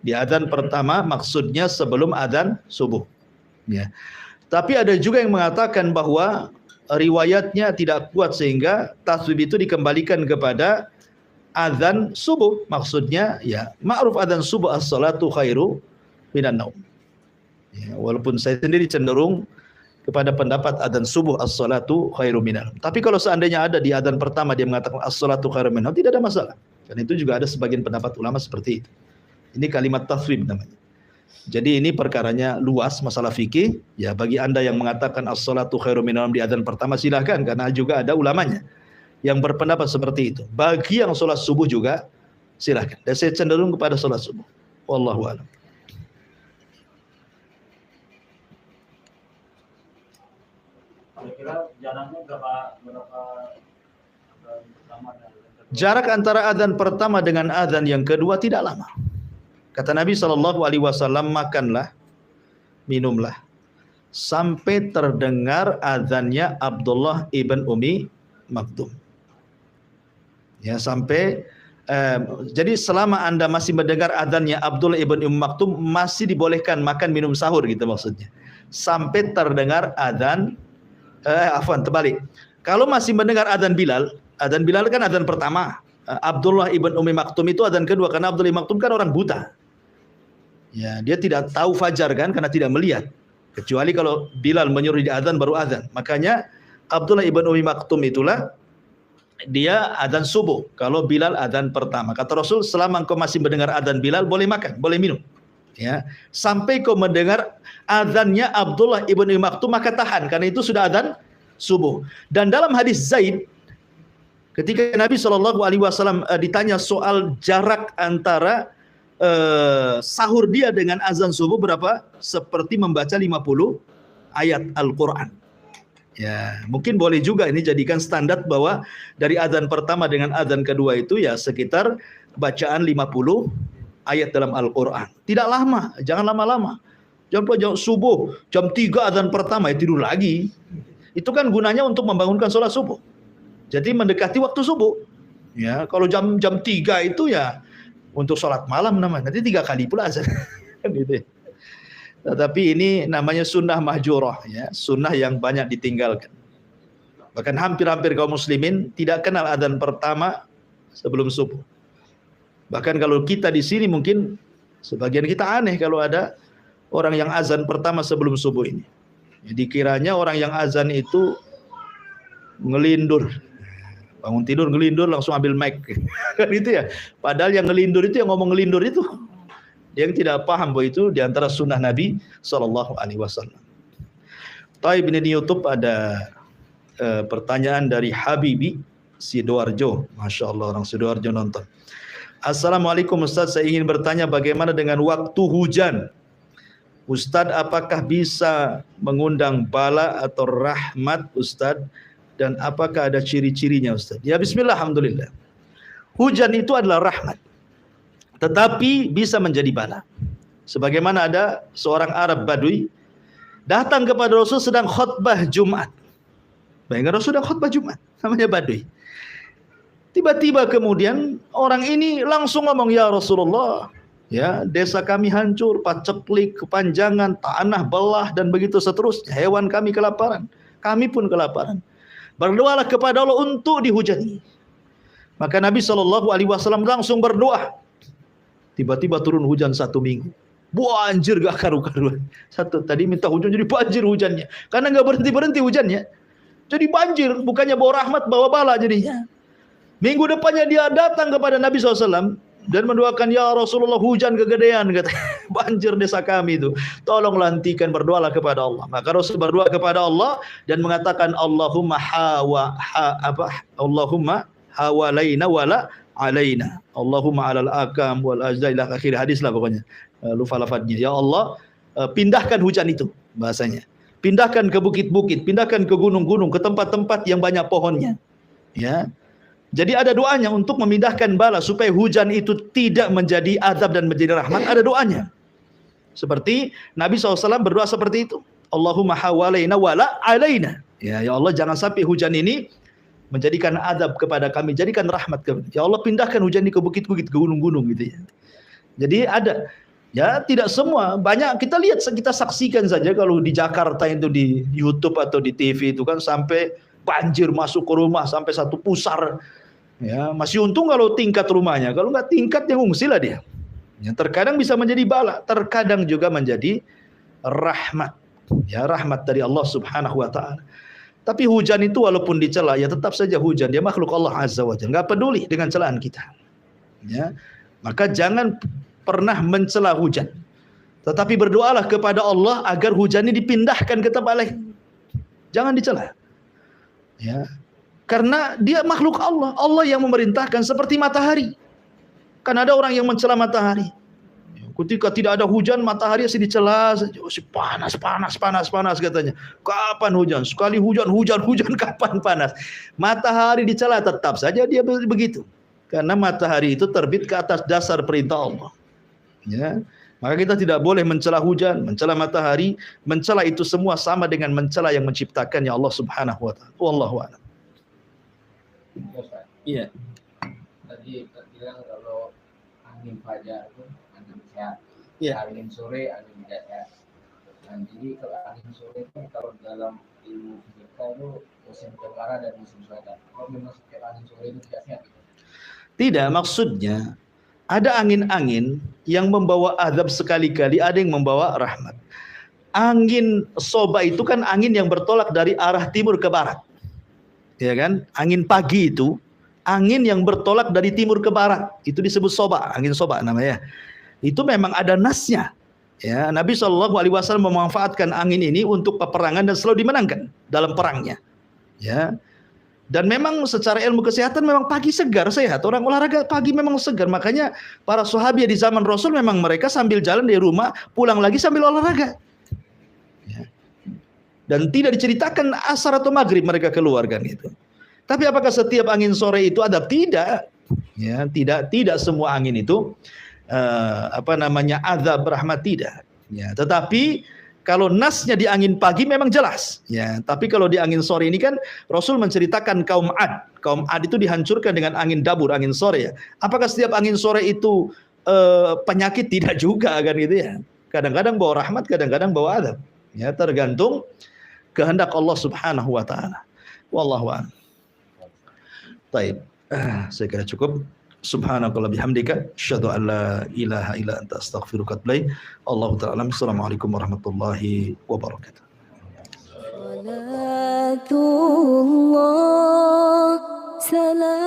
Di adzan pertama maksudnya sebelum adzan subuh. Ya. Tapi ada juga yang mengatakan bahwa riwayatnya tidak kuat sehingga taswib itu dikembalikan kepada adzan subuh. Maksudnya ya ma'ruf adzan subuh as-salatu khairu minan naum. Ya, walaupun saya sendiri cenderung kepada pendapat adzan subuh as-salatu khairu minal. Tapi kalau seandainya ada di adzan pertama dia mengatakan as-salatu khairu minal, tidak ada masalah. Dan itu juga ada sebagian pendapat ulama seperti itu. Ini kalimat taswib namanya. Jadi ini perkaranya luas masalah fikih. Ya, bagi Anda yang mengatakan as-salatu khairu minal di adzan pertama silahkan, karena juga ada ulamanya yang berpendapat seperti itu. Bagi yang sholat subuh juga silahkan. Dan saya cenderung kepada sholat subuh. Wallahu a'lam. Kira-kira jaraknya berapa lama? Jarak antara adzan pertama dengan adzan yang kedua tidak lama. Kata Nabi SAW, makanlah, minumlah sampai terdengar azannya Abdullah ibn Umi Maktum. Ya, sampai jadi selama Anda masih mendengar azannya Abdullah ibn Umi Maktum, masih dibolehkan makan minum sahur gitu maksudnya. Sampai terdengar azan terbalik. Kalau masih mendengar azan Bilal kan azan pertama. Abdullah ibn Umi Maktum itu azan kedua, karena Abdullah ibn Maktum kan orang buta. Ya, dia tidak tahu fajar kan karena tidak melihat. Kecuali kalau Bilal menyuruh dia azan baru azan. Makanya Abdullah ibn Umi Maktum itulah dia azan subuh kalau Bilal azan pertama. Kata Rasul, selama engkau masih mendengar azan Bilal, boleh makan, boleh minum. Ya, sampai kau mendengar azannya Abdullah ibn Umi Maktum, maka tahan, karena itu sudah azan subuh. Dan dalam hadis Zaid, ketika Nabi SAW ditanya soal jarak antara sahur dia dengan azan subuh berapa? Seperti membaca 50 ayat Al-Quran. Ya, mungkin boleh juga ini jadikan standar bahwa dari azan pertama dengan azan kedua itu ya sekitar bacaan 50 ayat dalam Al-Quran. Tidak lama, jangan lama-lama. Jam subuh, jam 3 azan pertama ya tidur lagi. Itu kan gunanya untuk membangunkan sholat subuh. Jadi mendekati waktu subuh. Ya, kalau jam 3 itu ya untuk sholat malam namanya. Nanti 3 kali pula azan. Gitu. Tetapi ini namanya sunnah mahjurah, ya, sunnah yang banyak ditinggalkan. Bahkan hampir-hampir kaum muslimin tidak kenal azan pertama sebelum subuh. Bahkan kalau kita di sini mungkin sebagian kita aneh kalau ada orang yang azan pertama sebelum subuh ini. Jadi kiranya orang yang azan itu ngelindur. Bangun tidur ngelindur langsung ambil mic. Kan itu ya. Padahal yang ngelindur itu, yang ngomong ngelindur itu, dia yang tidak paham bahwa itu diantara sunnah Nabi SAW. Taib, ini di YouTube ada pertanyaan dari Habibi Sidoarjo. Masya Allah, orang Sidoarjo nonton. Assalamualaikum Ustaz, saya ingin bertanya bagaimana dengan waktu hujan? Ustaz, apakah bisa mengundang bala atau rahmat Ustaz? Dan apakah ada ciri-cirinya Ustaz? Ya, bismillah, alhamdulillah. Hujan itu adalah rahmat, tetapi bisa menjadi bala. Sebagaimana ada seorang Arab Badui datang kepada Rasul sedang khutbah Jumat. Bayangkan Rasul sedang khutbah Jumat, namanya Badui. Tiba-tiba kemudian orang ini langsung ngomong, ya Rasulullah, ya, desa kami hancur, paceklik, kepanjangan, tanah belah, dan begitu seterusnya. Hewan kami kelaparan, kami pun kelaparan. Berdoalah kepada Allah untuk dihujani. Maka Nabi SAW langsung berdoa. Tiba-tiba turun hujan 1 minggu. Banjir gak karu-karuan. Tadi minta hujan jadi banjir hujannya. Karena gak berhenti-berhenti hujannya. Jadi banjir, bukannya bawa rahmat, bawa bala jadinya. Minggu depannya dia datang kepada Nabi SAW dan mendoakan, ya Rasulullah, hujan kegedean, kata, banjir desa kami itu, tolonglah hentikan, berdoalah kepada Allah. Maka Rasul berdoa kepada Allah dan mengatakan, Allahumma Allahumma hawalaina wala alaina, Allahumma alal akam wal ajla, akhir hadis lah pokoknya, lupa lafadznya. Ya Allah, pindahkan hujan itu, bahasanya, pindahkan ke bukit-bukit, pindahkan ke gunung-gunung, ke tempat-tempat yang banyak pohonnya. Ya, jadi ada doanya untuk memindahkan bala supaya hujan itu tidak menjadi azab dan menjadi rahmat. Ada doanya. Seperti Nabi SAW berdoa seperti itu. Allahumma hawalaina wala alaina. Ya Allah, jangan sampai hujan ini menjadikan azab kepada kami, jadikan rahmat kami. Ya Allah, pindahkan hujan ini ke bukit-bukit, ke gunung-gunung gitu ya. Jadi ada, ya, tidak semua, banyak kita lihat, kita saksikan saja kalau di Jakarta itu, di YouTube atau di TV itu kan sampai banjir masuk ke rumah sampai 1 pusar. Ya, masih untung kalau tingkat rumahnya, kalau nggak tingkat ya ngungsi lah dia. Ya, terkadang bisa menjadi bala, terkadang juga menjadi rahmat. Ya, rahmat dari Allah Subhanahu wa taala. Tapi hujan itu walaupun dicela, ya tetap saja hujan, dia makhluk Allah Azza wa Jalla, nggak peduli dengan celaan kita. Ya, maka jangan pernah mencela hujan. Tetapi berdoalah kepada Allah agar hujan ini dipindahkan ke tempat lain. Jangan dicela. Ya. Karena dia makhluk Allah. Allah yang memerintahkan, seperti matahari. Kan ada orang yang mencela matahari. Ketika tidak ada hujan, matahari masih dicela, panas katanya. Kapan hujan? Sekali hujan, kapan panas? Matahari dicela, tetap saja dia begitu. Karena matahari itu terbit ke atas dasar perintah Allah. Ya. Maka kita tidak boleh mencela hujan, mencela matahari, mencela itu semua sama dengan mencela yang menciptakannya Allah Subhanahu wa taala. Wallahu a'lam. Iya. Tadi bilang kalau angin fajar itu angin sehat. Iya. Angin sore angin tidak sehat. Dan jadi kalau angin sore itu kalau dalam ilmu fisika itu musim tenggara dan musim selatan. Kalau memang setiap angin sore itu tidak sehat. Tidak, maksudnya ada angin-angin yang membawa azab sekali-kali, ada yang membawa rahmat. Angin soba itu kan angin yang bertolak dari arah timur ke barat. Ya kan? Angin pagi itu angin yang bertolak dari timur ke barat. Itu disebut soba, angin soba namanya. Itu memang ada nasnya. Ya, Nabi SAW memanfaatkan angin ini untuk peperangan dan selalu dimenangkan dalam perangnya. Ya. Dan memang secara ilmu kesehatan memang pagi segar, sehat. Orang olahraga pagi memang segar. Makanya para sahabat di zaman Rasul memang mereka sambil jalan di rumah, pulang lagi sambil olahraga. Ya. Dan tidak diceritakan asar atau maghrib mereka keluar kan itu. Tapi apakah setiap angin sore itu adab? Tidak. Ya, tidak semua angin itu azab rahmat, tidak. Ya, tetapi kalau nasnya di angin pagi memang jelas, ya. Tapi kalau di angin sore ini kan Rasul menceritakan kaum Ad. Kaum Ad itu dihancurkan dengan angin dabur, angin sore ya. Apakah setiap angin sore itu penyakit? Tidak juga kan gitu ya. Kadang-kadang bawa rahmat, kadang-kadang bawa azab. Ya, tergantung kehendak Allah Subhanahu wa taala. Wallahu a'lam. Baik. Saya kira cukup. Subhanakallah bihamdika asyhadu an la ilaha illa anta astaghfiruka wa atubu ilaik. Allahu ta'ala. Assalamualaikum warahmatullahi wabarakatuh. Salatullah salam